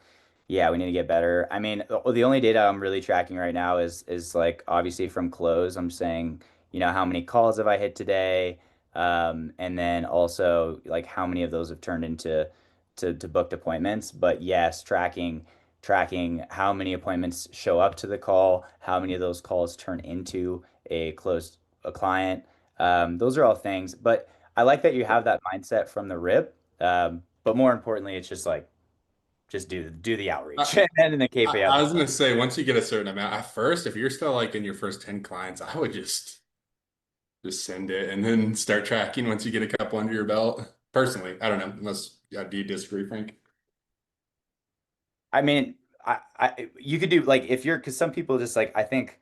yeah, we need to get better. I mean, the only data I'm really tracking right now is like obviously from close. I'm saying, how many calls have I hit today? And then also like how many of those have turned into to booked appointments. But yes, tracking how many appointments show up to the call, how many of those calls turn into a client. Those are all things, but I like that you have that mindset from the rip. But more importantly, it's just like just do the outreach I, and then the I KPI. was gonna say, once you get a certain amount, at first, if you're still like in your first 10 clients, I would just send it and then start tracking once you get a couple under your belt. Personally, I don't know, unless do you disagree, Frank? I mean, you could do like if you're because some people just like I think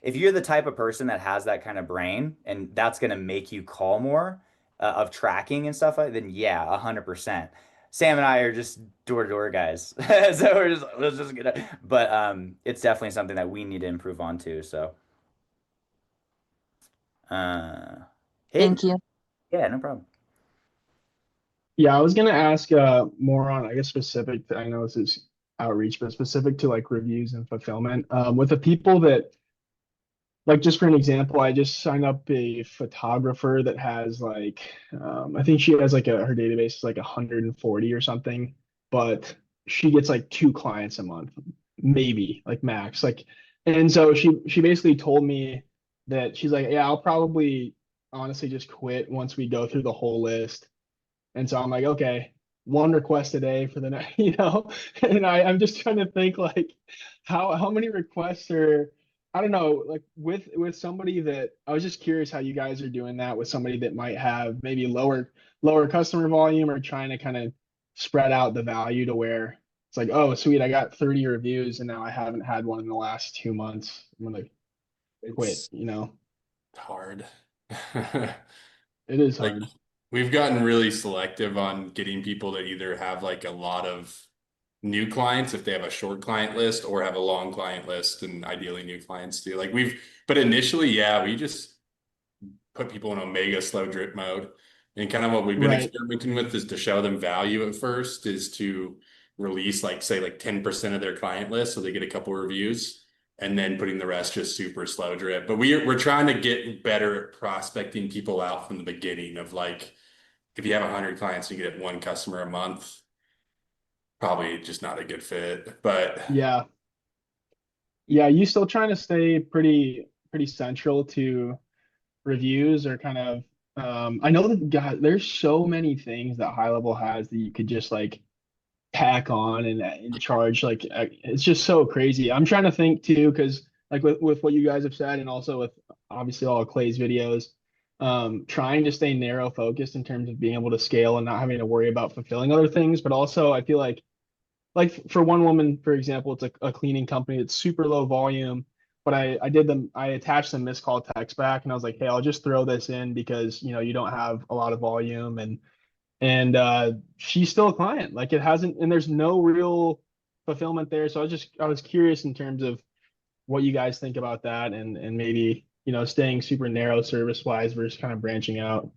if you're the type of person that has that kind of brain and that's gonna make you call more of tracking and stuff like, then yeah, 100%. Sam and I are just door to door guys, so we're just gonna. But it's definitely something that we need to improve on too. So, uh, Hayden, Thank you. yeah, no problem. Yeah, I was gonna ask more on, I guess, specific. I know this is outreach, but specific to like reviews and fulfillment. With the people that, like, just for an example, I just signed up a photographer that has like, I think she has like her database is like 140 or something, but she gets like 2 clients a month, maybe like max. Like, and so she basically told me that she's like, yeah, I'll probably honestly just quit once we go through the whole list. And so I'm like, okay, 1 request a day for the next, and I'm just trying to think like how many requests are, I don't know, like with somebody that I was just curious how you guys are doing that with somebody that might have maybe lower customer volume or trying to kind of spread out the value to where it's like, oh, sweet, I got 30 reviews and now I haven't had one in the last 2 months. I'm gonna quit, It's hard. It is Like hard. we've gotten really selective on getting people to either have like a lot of new clients if they have a short client list or have a long client list, and ideally new clients too. But initially, yeah, we just put people in Omega slow drip mode. And kind of what we've been Right. experimenting with is to show them value at first, is to release like 10% of their client list so they get a couple reviews, and then putting the rest just super slow drip. But we're trying to get better at prospecting people out from the beginning of like, if you have 100 clients and you get 1 customer a month, probably just not a good fit. But Yeah. Yeah, you still trying to stay pretty central to reviews or kind of I know that God, there's so many things that high level has that you could just like tack on and charge like it's just so crazy. I'm trying to think too, because like with what you guys have said and also with obviously all of Clay's videos, trying to stay narrow focused in terms of being able to scale and not having to worry about fulfilling other things. But also I feel like for one woman, for example, it's a cleaning company that's super low volume, but I attached some missed call text back and I was like, hey, I'll just throw this in because you don't have a lot of volume, and she's still a client. Like it hasn't, and there's no real fulfillment there. So I was curious in terms of what you guys think about that, and maybe staying super narrow service wise versus kind of branching out.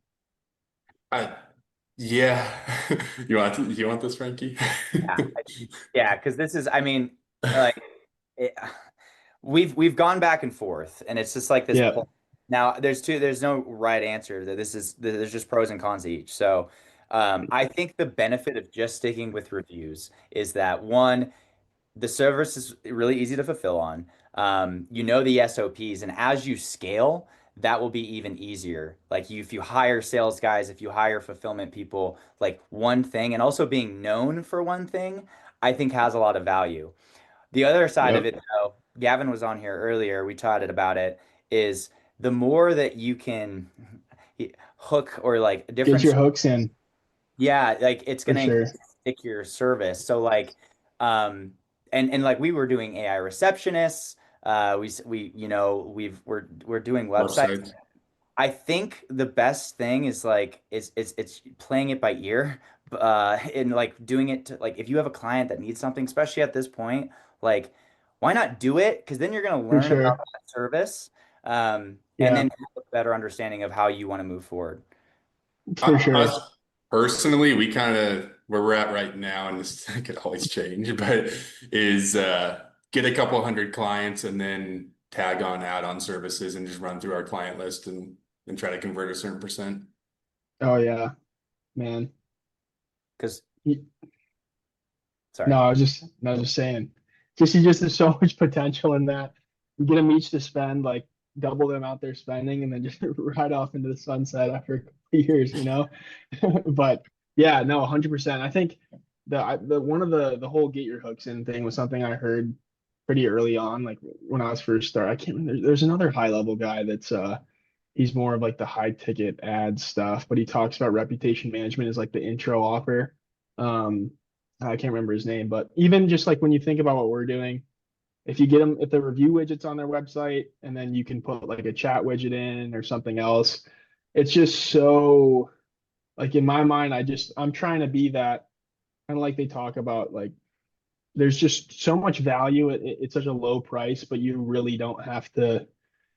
yeah, you want this, Frankie? Yeah, because this is, I mean, like it, we've gone back and forth, and it's just like this. Yeah. Now, there's no right answer. There's just pros and cons to each. So, I think the benefit of just sticking with reviews is that one, the service is really easy to fulfill on. You know the SOPs, and as you scale, that will be even easier. Like if you hire sales guys, if you hire fulfillment people, like one thing, and also being known for one thing, I think has a lot of value. The other side of Yep. it, though, Gavin was on here earlier, we chatted about it, is the more that you can hook or like Get different, your hooks in yeah, like it's for gonna sure. increase your service. So like, and like we were doing AI receptionists, we're doing websites. Websites. I think the best thing is like it's playing it by ear, and like doing it to like if you have a client that needs something, especially at this point, like why not do it? Because then you're gonna For learn about sure. that service, and Yeah, then have a better understanding of how you want to move forward. for sure. Us personally, we kind of where we're at right now, and this could always change, but is get a couple hundred clients and then tag on add-on services and just run through our client list and try to convert a certain percent. Oh yeah, man. Because Y- sorry. No, I was just saying, you just there's so much potential in that. You get them each to spend like double the amount they're spending, and then just ride off into the sunset after a couple of years. But yeah, no, 100%. I think the one of the whole get your hooks in thing was something I heard pretty early on, like when I was first started. I can't remember. There's another high level guy that's he's more of like the high ticket ad stuff, but he talks about reputation management as like the intro offer. Um, I can't remember his name, but even just like when you think about what we're doing, if you get them, if the review widget's on their website and then you can put like a chat widget in or something else, it's just so like in my mind, I'm trying to be that kind of like they talk about like there's just so much value. It's such a low price, but you really don't have to,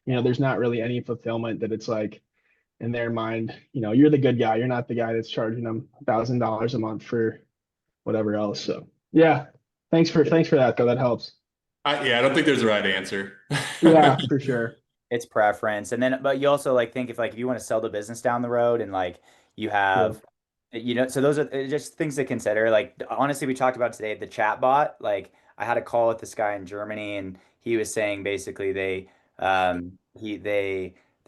there's not really any fulfillment that it's like in their mind, you're the good guy. You're not the guy that's charging them $1,000 a month for whatever else. So yeah, Thanks for that though. That helps. Yeah, I don't think there's a right answer. Yeah, for sure. It's preference. And then, but you also like think if you want to sell the business down the road and like you True. have, so those are just things to consider. Like, honestly, we talked about today the chat bot. Like, I had a call with this guy in Germany and he was saying basically they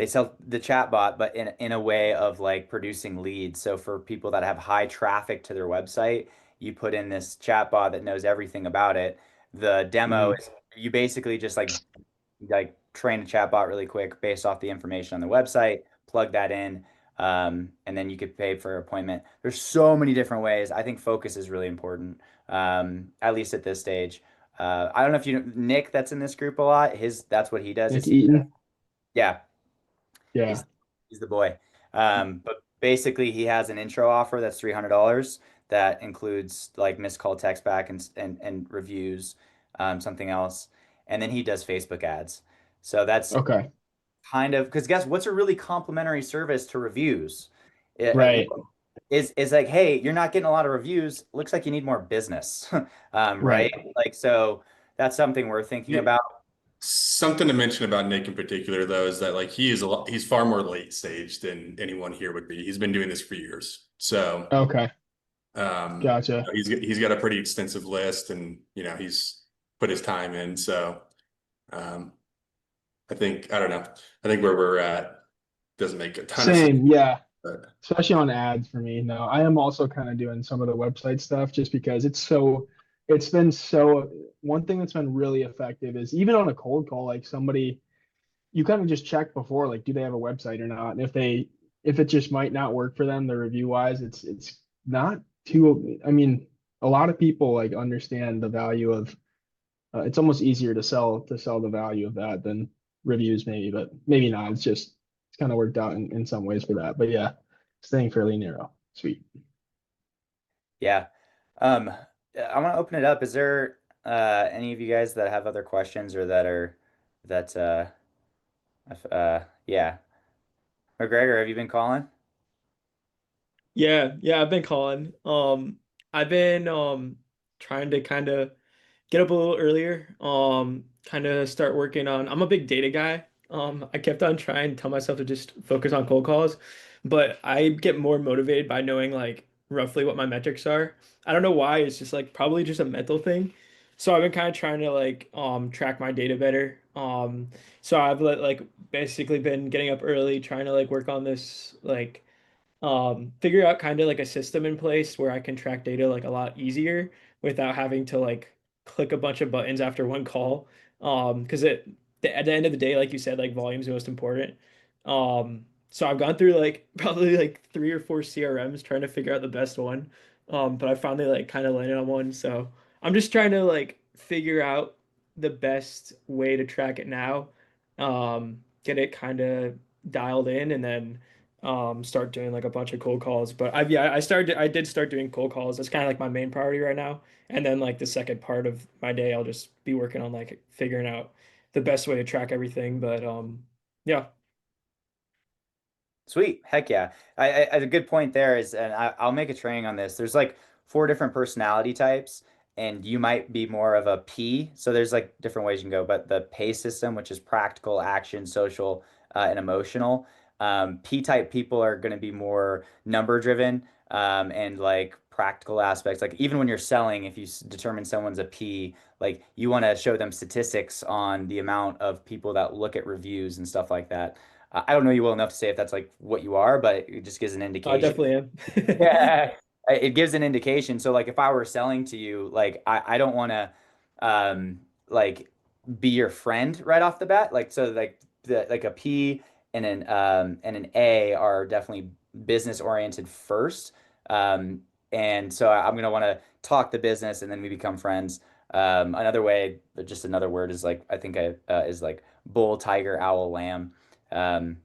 sell the chat bot, but in a way of like producing leads. So for people that have high traffic to their website, you put in this chat bot that knows everything about it. The demo Mhm. is you basically just like train a chatbot really quick based off the information on the website, plug that in, and then you could pay for an appointment. There's so many different ways. I think focus is really important, at least at this stage. I don't know if you know Nick that's in this group a lot. That's what he does. Nick Eaton. Yeah, Yeah. he's he's the boy. But basically, he has an intro offer that's $300 that includes like missed call text back and reviews, something else, and then he does Facebook ads. So that's Okay. kind of because guess what's a really complimentary service to reviews? Right. Is like, hey, you're not getting a lot of reviews. Looks like you need more business, right? Right. Like, so that's something we're thinking Yeah. about. Something to mention about Nick in particular, though, is that like he's far more late stage than anyone here would be. He's been doing this for years, so Okay. um, Gotcha. he's got a pretty extensive list, and he's put his time in. So um, I don't know. I think where we're at doesn't make a ton of sense. Same. Yeah. But Especially on ads for me. No, I am also kind of doing some of the website stuff just because it's been so, one thing that's been really effective is even on a cold call, like somebody, you kind of just check before, like, do they have a website or not? And if it just might not work for them, the review wise, it's not too, I mean, a lot of people like understand the value of, it's almost easier to sell the value of that than reviews maybe, but maybe not. It's kind of worked out in some ways for that. But yeah, staying fairly narrow. Sweet. Yeah. Um, I want to open it up. Is there any of you guys that have other questions or that yeah. McGregor, have you been calling? Yeah, I've been calling. I've been trying to kind of get up a little earlier. Kind of start working on. I'm a big data guy. I kept on trying to tell myself to just focus on cold calls, but I get more motivated by knowing like roughly what my metrics are. I don't know why. It's just like probably just a mental thing. So I've been kind of trying to like track my data better. So I've like basically been getting up early, trying to like work on this like figure out kind of like a system in place where I can track data like a lot easier without having to like click a bunch of buttons after one call. Because at the end of the day, like you said, like volume is most important. So I've gone through like probably like 3 or 4 CRMs trying to figure out the best one. But I finally like kind of landed on one. So I'm just trying to like figure out the best way to track it now. Get it kind of dialed in and then start doing like a bunch of cold calls. But I did start doing cold calls. That's kind of like my main priority right now. And then like the second part of my day, I'll just be working on like figuring out the best way to track everything. But yeah. Sweet. Heck yeah. A good point there is, and I'll make a training on this. There's like 4 different personality types, and you might be more of a P. So there's like different ways you can go, but the PACE system, which is practical, action, social, and emotional. P type people are going to be more number driven, and like practical aspects. Like even when you're selling, if you determine someone's a P, like you want to show them statistics on the amount of people that look at reviews and stuff like that. I don't know you well enough to say if that's like what you are, but it just gives an I indication. definitely am. Yeah, it gives an indication. So like if I were selling to you, like I don't want to like be your friend right off the bat. Like so like a P and an A are definitely business oriented first. And so I'm gonna want to talk the business and then we become friends. Another way, just another word is like I think is like bull, tiger, owl, lamb. Um,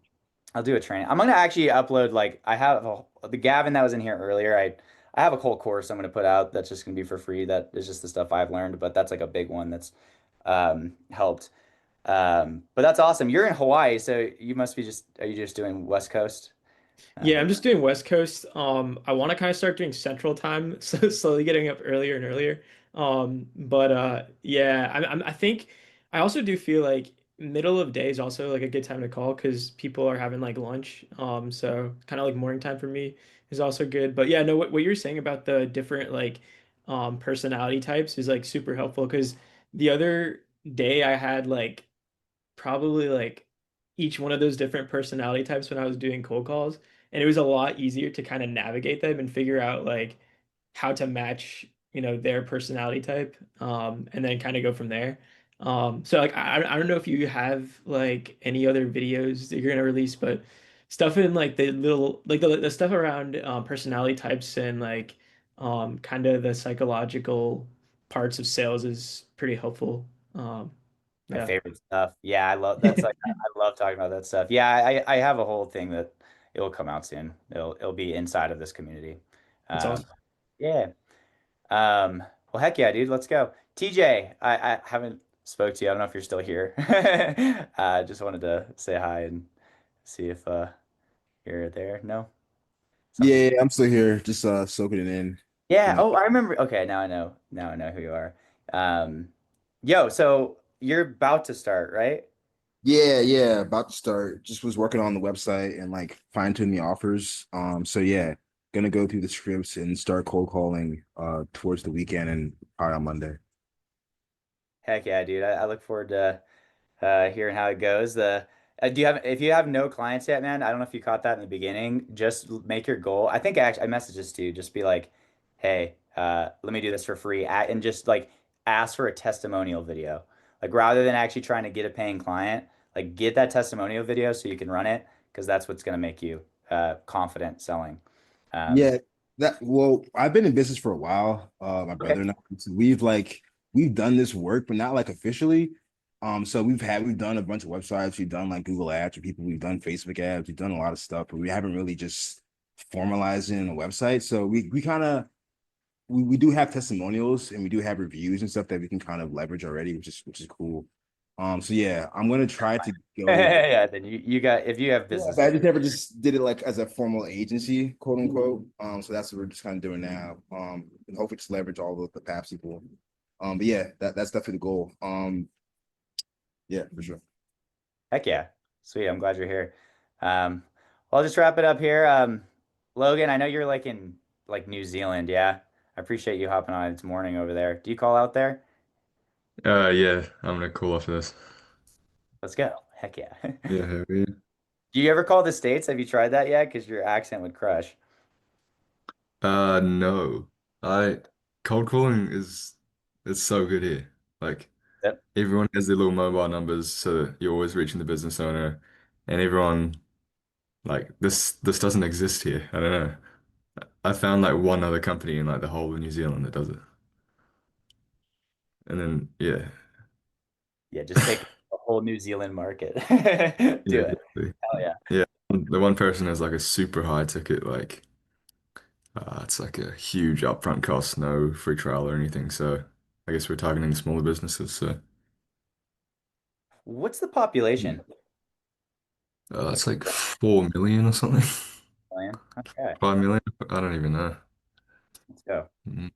I'll do a training. I'm gonna actually upload like I have the Gavin that was in here earlier. I have a whole course I'm gonna put out that's just gonna be for free. That is just the stuff I've learned, but that's like a big one that's helped. But that's awesome. You're in Hawaii, so you must be are you just doing West Coast? Yeah, I'm just doing West Coast. I want to kind of start doing Central Time, so slowly getting up earlier and earlier. But yeah, I think I also do feel like middle of day is also like a good time to call because people are having like lunch. So kind of like morning time for me is also good. But yeah, no, what you're saying about the different like personality types is like super helpful because the other day I had like probably like each one of those different personality types when I was doing cold calls, and it was a lot easier to kind of navigate them and figure out like how to match, their personality type, and then kind of go from there. So like I don't know if you have like any other videos that you're gonna release, but stuff in like the little like the stuff around personality types and like kind of the psychological parts of sales is pretty helpful. My Yeah. favorite stuff. Yeah, I love that's like I love talking about that stuff. Yeah, I have a whole thing that it will come out soon. It'll be inside of this community. That's Um, awesome. yeah. Well, heck yeah, dude. Let's go. TJ, I haven't spoke to you. I don't know if you're still here. Just wanted to say hi and see if you're there. No? Something. Yeah, I'm still here, just soaking it in. Yeah. You know. Oh, I remember. Okay, now I know. Now I know who you are. Um, yo, so you're about to start, right? Yeah, about to start. Just was working on the website and like fine-tuning the offers. So yeah, gonna go through the scripts and start cold calling towards the weekend and probably on Monday. Heck yeah, dude. I look forward to hearing how it goes. Do you have if you have no clients yet, man? I don't know if you caught that in the beginning. Just make your goal. I think I messaged this to you. Just be like, hey, let me do this for free, and just like ask for a testimonial video. Like rather than actually trying to get a paying client, like get that testimonial video so you can run it because that's what's gonna make you confident selling. Um, Yeah, that well, I've been in business for a while. My okay. brother and I, so we've done this work, but not like officially. So we've done a bunch of websites, we've done like Google ads for people, we've done Facebook ads, we've done a lot of stuff, but we haven't really just formalized it in a website. So we kind of we do have testimonials and we do have reviews and stuff that we can kind of leverage already, which is cool. So yeah, I'm gonna try to go. Yeah, then you got if you have Yeah, business. but I just never just did it like as a formal agency, quote unquote. So that's what we're just kind of doing now. And hopefully just leverage all the past people. But yeah, that's definitely the goal. Yeah, for sure. Heck yeah. Sweet. I'm glad you're here. Well, I'll just wrap it up here. Logan, I know you're like in like New Zealand, yeah? I appreciate you hopping on. It's morning over there. Do you call out there? Yeah, I'm gonna call after this. Let's go. Heck yeah. Yeah, hell yeah. Do you ever call the States? Have you tried that yet? Because your accent would crush. No. I cold calling is it's so good here. Like Yep. everyone has their little mobile numbers, so that you're always reaching the business owner, and everyone like this doesn't exist here. I don't know. I found like one other company in like the whole of New Zealand that does it. And then yeah. Yeah, just take the whole New Zealand market. Yeah, Do it. exactly. Hell yeah. Yeah. The one person has like a super high ticket, like it's like a huge upfront cost, no free trial or anything. So I guess we're targeting the smaller businesses. So What's the population? it's like 4 million or something. Million? Okay, 5 million? I don't even know. let's go. Mm,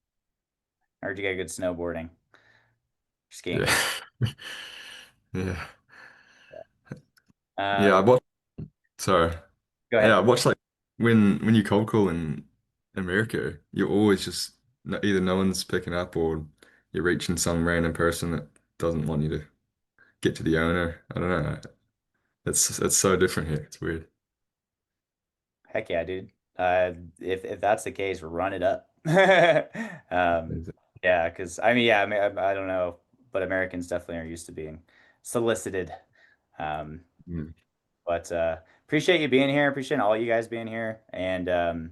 I heard you got good snowboarding. Skiing. yeah. Yeah. Yeah, I Um, watched sorry. Go Yeah, I ahead. watched like when you cold call in America, you're always just either no one's picking up or you're reaching some random person that doesn't want you to get to the owner. I don't know. It's so different here. It's weird. Heck yeah, dude. If that's the case, run it up. Yeah, because I mean, yeah, I don't know, but Americans definitely are used to being solicited. Um, Mm. but appreciate you being here. Appreciate all you guys being here. And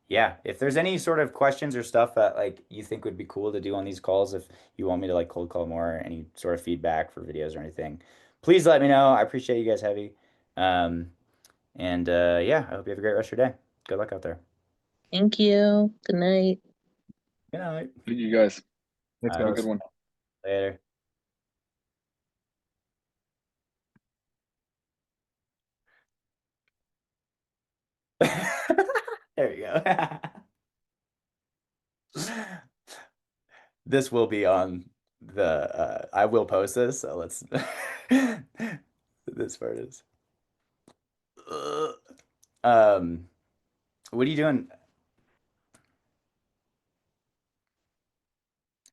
yeah, if there's any sort of questions or stuff that like you think would be cool to do on these calls, if you want me to like cold call more, any sort of feedback for videos or anything, please let me know. I appreciate you guys heavy. Um, and yeah, I hope you have a great rest of your day. Good luck out there. Thank you. Good night. Good night. You guys Thanks, have a guys. good one. Later. There you go. this will be on the I will post this, so let's this part is what are you doing?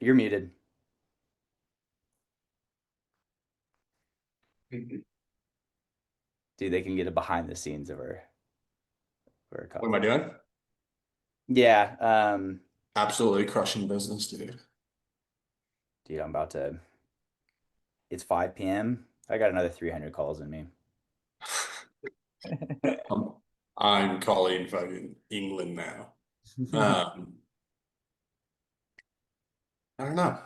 You're muted. Dude, they can get a behind the scenes of our What am I doing? Yeah, Absolutely crushing business, dude. dude, I'm about to. It's 5 p.m. I got another 300 calls in me. I'm calling fucking England now. I don't know.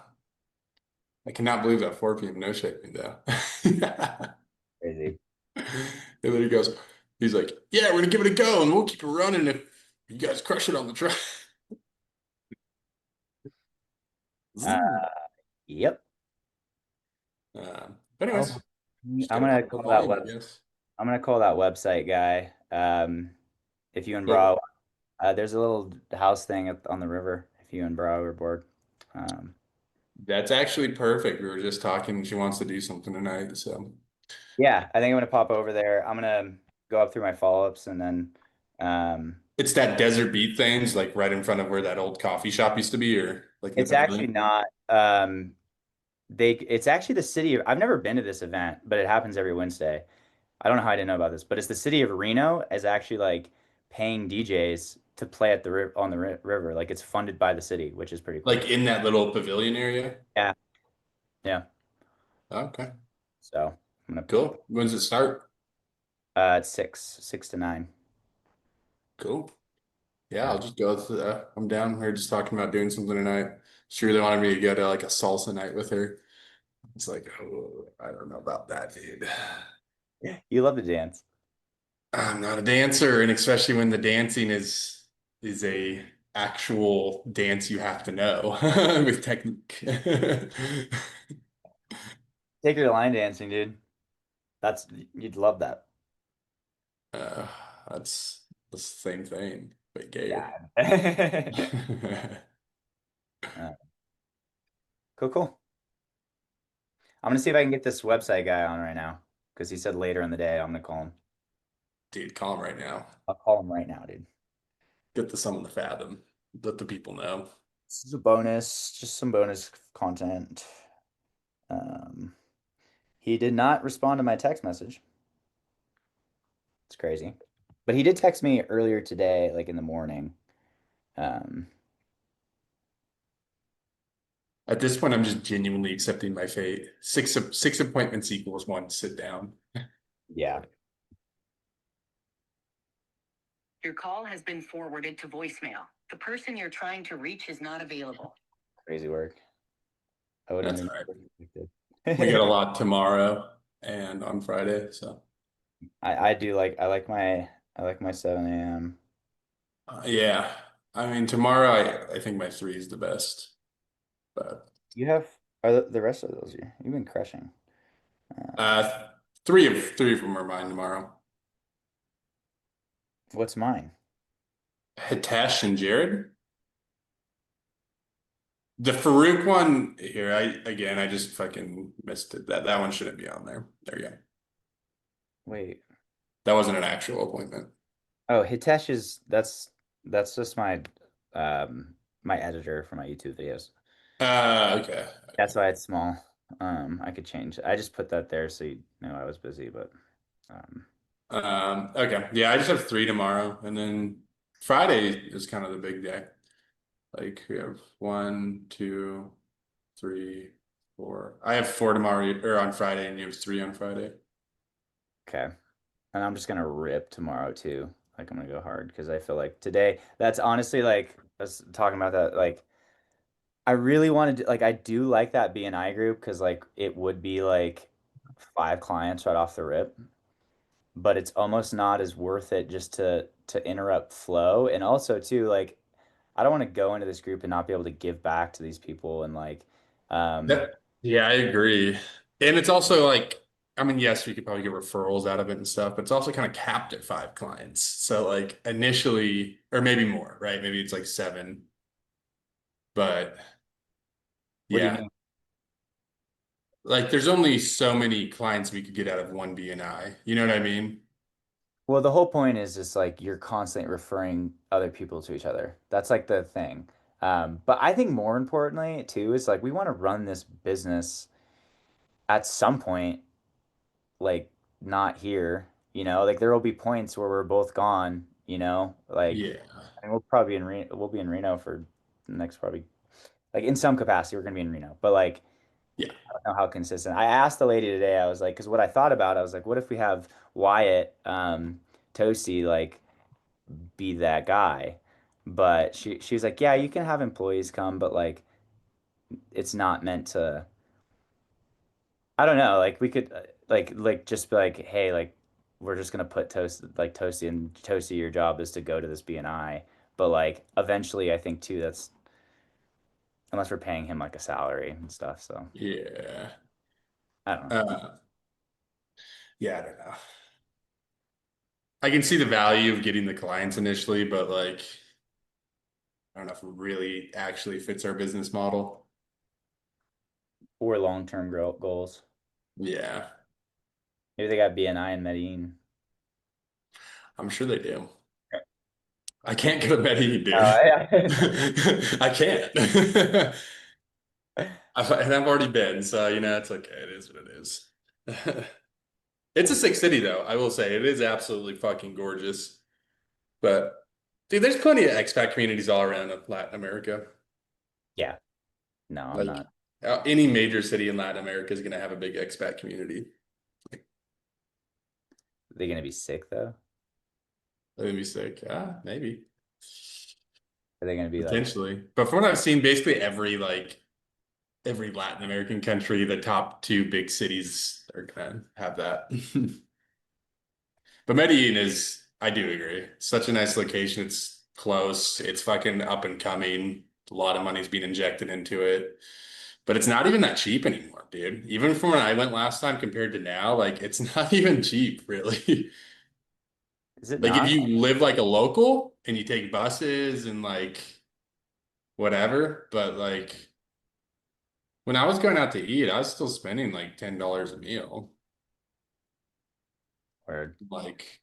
I cannot believe that 4 p.m. no shake me though. Crazy. And then he goes, he's like, yeah, we're gonna give it a go and we'll keep it running if you guys crush it on the track. Yep. But anyways, just I'm gotta gonna pump the call that volume, I guess. I'm gonna call that website guy. If you and Cool. Bro, there's a little house thing on the river. If you and Bro are bored, That's actually perfect. We were just talking. She wants to do something tonight, so yeah, I think I'm gonna pop over there. I'm gonna go up through my follow-ups and then it's that Desert Beat things, like right in front of where that old coffee shop used to be, or like in the it's actually pavilion? not. It's actually the city of. I've never been to this event, but it happens every Wednesday. I don't know how I didn't know about this, but it's the city of Reno is actually like paying DJs to play at the on the river. Like it's funded by the city, which is pretty cool. Like in that little pavilion area? Yeah. Yeah. Okay. So I'm gonna Cool. When's it start? It's 6 to 9. Cool. Yeah, I'll just go to that. I'm down. We are just talking about doing something tonight. She really wanted me to go to like a salsa night with her. It's like, oh, I don't know about that, dude. You love to dance. I'm not a dancer, and especially when the dancing is a actual dance you have to know with technique. Take your line dancing, dude. You'd love that. Uh, that's the same thing, but gayer. Yeah. Cool, cool. I'm gonna see if I can get this website guy on right now because he said later in the day. I'm gonna call him. Dude, call him right now. I'll call him right now, dude. Get the sum of the fathom. Let the people know. This is a bonus, just some bonus content. He did not respond to my text message. It's crazy. But he did text me earlier today, like in the morning. At this point, I'm just genuinely accepting my fate. Six appointments equals one sit down. Yeah. Your call has been forwarded to voicemail. The person you're trying to reach is not available. Crazy work. I would have That's been all right. predicted. We got a lot tomorrow and on Friday, so I like my 7 a.m. yeah. I mean, tomorrow I think my 3 is the best, but Are the rest of those you've been crushing. three of them are mine tomorrow. What's mine? Hitesh and Jared. The Farouk one here, I just fucking missed it. That one shouldn't be on there. There you go. Wait. That wasn't an actual appointment. Oh, Hitesh is that's just my my editor for my YouTube videos. Okay. That's why it's small. I could change. I just put that there so you know I was busy, but okay. Yeah, I just have 3 tomorrow, and then Friday is kind of the big day. Like we have 1, 2, 3, 4. I have 4 tomorrow or on Friday, and you have 3 on Friday. okay. And I'm just gonna rip tomorrow too. Like I'm gonna go hard because I feel like today, that's honestly like I was talking about that, like I really wanted to, like I do like that BNI group because like it would be like 5 clients right off the rip, but it's almost not as worth it just to interrupt flow. And also too, like I don't want to go into this group and not be able to give back to these people and like Yeah, I agree. And it's also like, I mean, yes, we could probably get referrals out of it and stuff, but it's also kind of capped at 5 clients. So like initially, or maybe more, right? Maybe it's like 7. But What do you Yeah. mean? Like there's only so many clients we could get out of one BNI. You know what I mean? Well, the whole point is just like you're constantly referring other people to each other. That's like the thing. But I think more importantly too is like we want to run this business at some point, like not here, like there will be points where we're both gone, like Yeah. and we'll be in Reno for the next probably like in some capacity we're gonna be in Reno, but like Yeah. I don't know how consistent. I asked the lady today, I was like, because what I thought about, I was like, what if we have Wyatt, Toasty, like be that guy? But she was like, yeah, you can have employees come, but like it's not meant to. I don't know. Like we could like just be like, hey, like we're just gonna put Toasty and Toasty. Your job is to go to this BNI, but like eventually, I think too that's unless we're paying him like a salary and stuff. So Yeah. I don't know. Yeah, I don't know. I can see the value of getting the clients initially, but like I don't know if it really actually fits our business model. Or long-term goals. Yeah, Maybe they got BNI in Medellin. I'm sure they do. I can't go to Medellin, dude. Yeah. I can't. And I've already been, so it's okay. It is what it is. It's a sick city, though. I will say it is absolutely fucking gorgeous. But dude, there's plenty of expat communities all around Latin America. Yeah. No, I'm Like not. any major city in Latin America is going to have a big expat community. They're gonna be sick though. They're gonna be sick. Maybe. Are they gonna be like? Potentially. But from what I've seen, basically every Latin American country, the top two big cities are gonna have that. But Medellin is, I do agree. Such a nice location. It's close. It's fucking up and coming. A lot of money's being injected into it. But it's not even that cheap anymore, dude. Even from when I went last time compared to now, like it's not even cheap, really. Is it Like not? if you live like a local and you take buses and like whatever, but like when I was going out to eat, I was still spending like $10 a meal. Or Like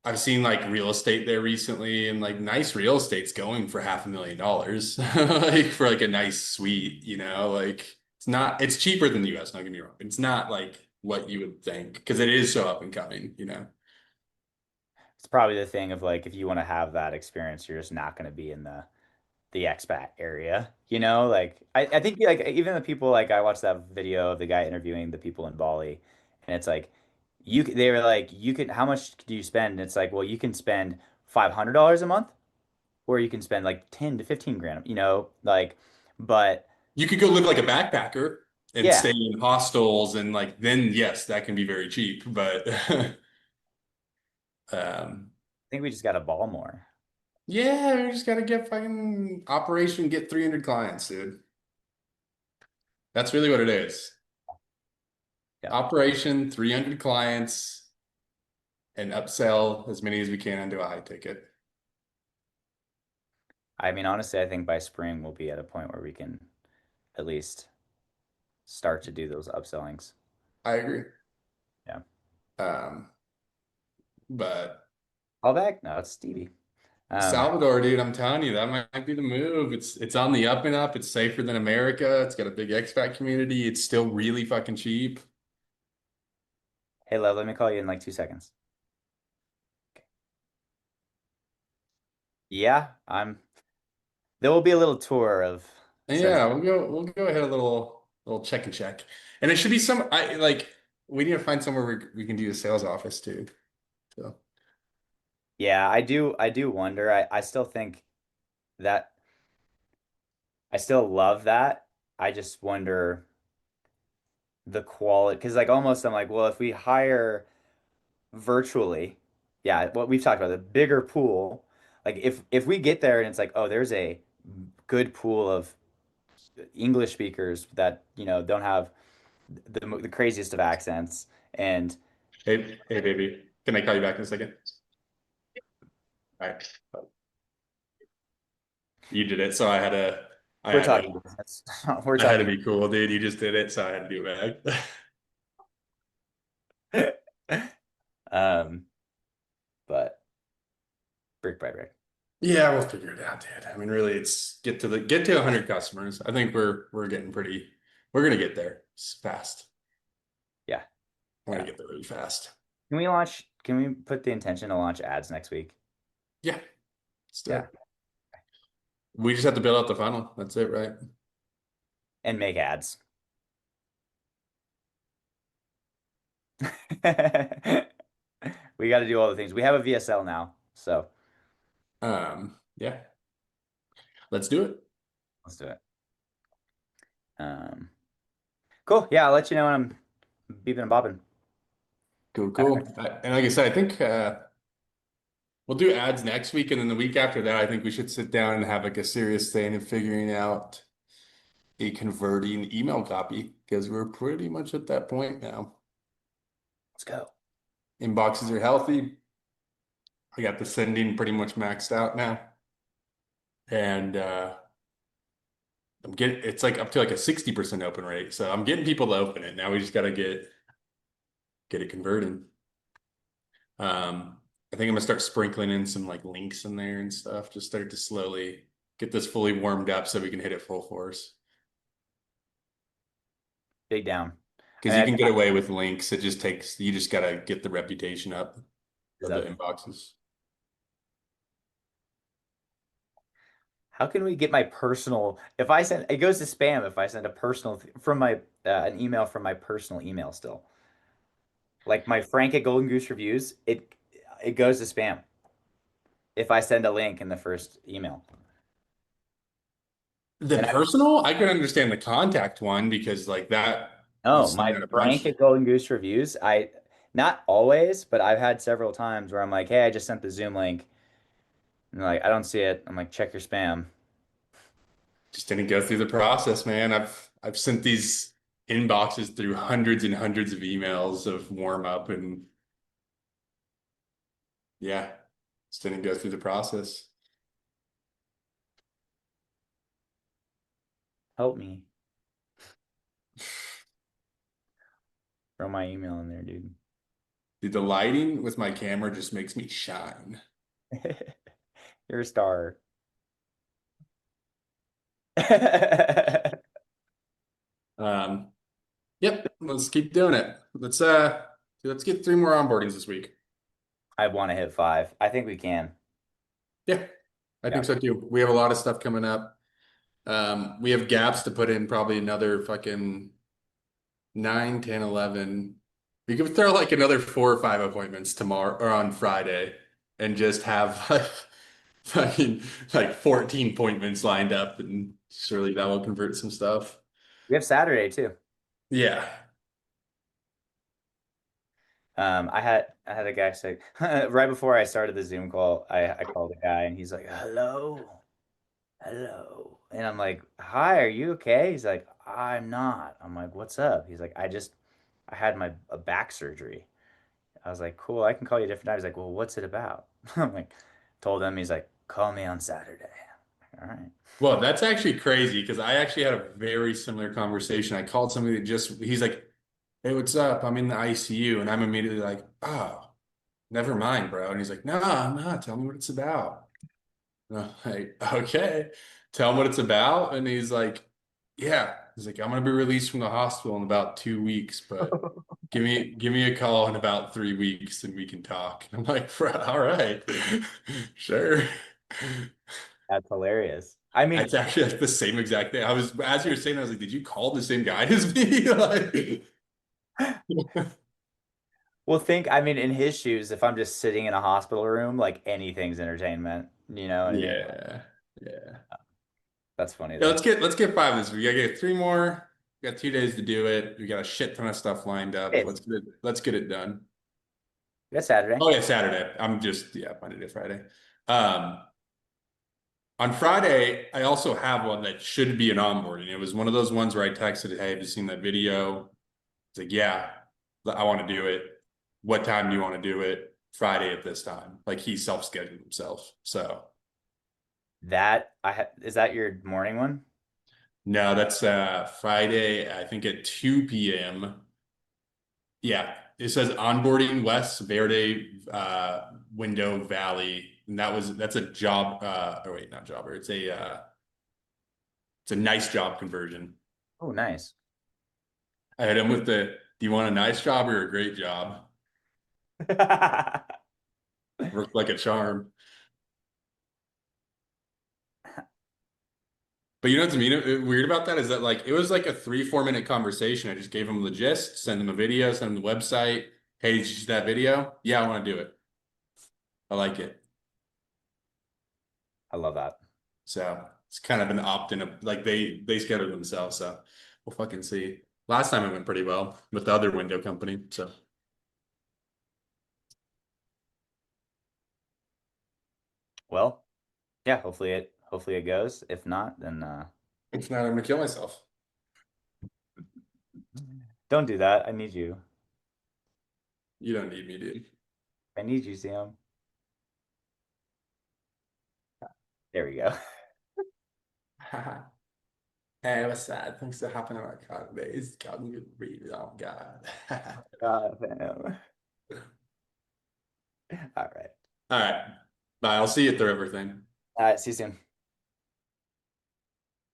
I've seen like real estate there recently, and like nice real estate's going for $500,000 like for like a nice suite, like it's cheaper than the US, don't get me wrong. It's not like what you would think because it is so up and coming. it's probably the thing of like if you want to have that experience, you're just not gonna be in the expat area. Like I think like even the people like I watched that video of the guy interviewing the people in Bali, and it's like they were like you can how much do you spend? And it's like well you can spend $500 a month, or you can spend like 10 to 15 grand. Like but You could go live like a backpacker and yeah, stay in hostels and like then yes, that can be very cheap, but I think we just got to ball more. yeah, we just gotta get fucking operation get 300 clients, dude. That's really what it is. Yeah. Operation 300 clients and upsell as many as we can into a high ticket. I mean, honestly, I think by spring we'll be at a point where we can at least start to do those upsellings. I agree. Yeah. But Call back? No, it's Stevie. Salvador, dude, I'm telling you, that might be the move. It's on the up and up. It's safer than America. It's got a big expat community. It's still really fucking cheap. Hey, love, let me call you in like 2 seconds. Okay. Yeah, there will be a little tour of Yeah, we'll go ahead a little check and check. And it should be we need to find somewhere we can do a sales office too. So Yeah, I do wonder. I still think that I still love that. I just wonder the quality because like almost I'm like, well, if we hire virtually, yeah, what we've talked about, the bigger pool, like if we get there and it's like, oh, there's a good pool of English speakers that, don't have the craziest of accents and hey baby, can I call you back in a second? All right. You did it, so I had to I We're had talking to, business. We're I had to talking. be cool, dude. You just did it, so I had to do it back. But brick by brick. Yeah, we'll figure it out, dude. I mean, really, it's get to 100 customers. I think we're getting we're gonna get there fast. Yeah. We're gonna get there really fast. Can we put the intention to launch ads next week? Yeah. Let's do Yeah. it. We just have to build out the funnel. That's it, right? And make ads. We got to do all the things. We have a VSL now, so Yeah. Let's do it. let's do it. Cool. Yeah, I'll let you know when I'm beeping and bopping. Cool. And like I said, I think we'll do ads next week, and then the week after that, I think we should sit down and have like a serious thing in figuring out a converting email copy, because we're pretty much at that point now. Let's go. Inboxes are healthy. I got the sending pretty much maxed out now. And it's like up to like a 60% open rate. So I'm getting people to open it. Now we just gotta get it converting. I think I'm gonna start sprinkling in some like links in there and stuff. Just start to slowly get this fully warmed up so we can hit it full force. Big down. Because you can get away with links. It just takes, you just gotta get the reputation up of the inboxes. How can we get my personal, if I send, it goes to spam if I send a personal from my, an email from my personal email still. Like my Frank at Golden Goose Reviews, it goes to spam if I send a link in the first email. The personal, I can understand the contact one because like that. Oh, my Frank at Golden Goose Reviews, not always, but I've had several times where I'm like, hey, I just sent the Zoom link. And they're like, I don't see it. I'm like, check your spam. Just didn't go through the process, man. I've sent these inboxes through hundreds and hundreds of emails of warm up, and yeah, just didn't go through the process. Help me. Throw my email in there, dude. Dude, the lighting with my camera just makes me shine. You're a star. Yep, let's keep doing it. Let's get 3 more onboardings this week. I want to hit 5. I think we can. Yeah, I think so too. We have a lot of stuff coming up. We have gaps to put in probably another fucking 9, 10, 11. We could throw like another 4 or 5 appointments tomorrow or on Friday and just have like fucking like 14 appointments lined up, and surely that will convert some stuff. We have Saturday too. Yeah. I had a guy say right before I started the Zoom call, I called a guy and he's like, hello. And I'm like, hi, are you okay? He's like, I'm not. I'm like, what's up? He's like, I had a back surgery. I was like, cool, I can call you a different time. He's like, well, what's it about? I'm like, told him, he's like, call me on Saturday. All right. Well, that's actually crazy because I actually had a very similar conversation. I called somebody that he's like, hey, what's up? I'm in the ICU. And I'm immediately like, oh, never mind, bro. And he's like, no, I'm not. Tell me what it's about. And I'm like, okay, tell him what it's about. And he's like, yeah. He's like, I'm going to be released from the hospital in about 2 weeks, but give me a call in about 3 weeks and we can talk. And I'm like, all right, sure. That's hilarious. I mean, it's actually like the same exact thing. As you were saying, I was like, did you call the same guy as me? Like, well, I mean, in his shoes, if I'm just sitting in a hospital room, like anything's entertainment, you know? What I mean? Yeah. That's funny. Yeah, let's get 5 this week. We gotta get 3 more. We got 2 days to do it. We got a shit ton of stuff lined up. Let's get it done. Yeah, Saturday. Oh yeah, Saturday. Monday to Friday. On Friday, I also have one that should be an onboarding. It was one of those ones where I texted, hey, have you seen that video? It's like, yeah, I want to do it. What time do you want to do it? Friday at this time. Like he self-scheduled himself. So is that your morning one? No, that's Friday, I think at 2 p.m. Yeah, it says onboarding West Verde Window Valley, and that's a job. Oh wait, not jobber. It's a nice job conversion. Oh, nice. I hit him with the, do you want a nice job or a great job? Worked like a charm. But you know what's weird about that is that like it was like a 3-4 minute conversation. I just gave him the gist, send him a video, send him the website. Hey, did you see that video? Yeah, I want to do it. I like it. I love that. So it's kind of an opt-in, like they schedule themselves. So we'll fucking see. Last time it went pretty well with the other window company. So Well, yeah, hopefully it goes. If not, then if not, I'm gonna kill myself. don't do that. I need you. You don't need me, dude. I need you, Sam. There we go. Hey, what's that? Thanks for hopping on my car today. It's got me read. Oh God. God, damn. All right. All right. Bye. I'll see you at the river thing. All right. See you soon.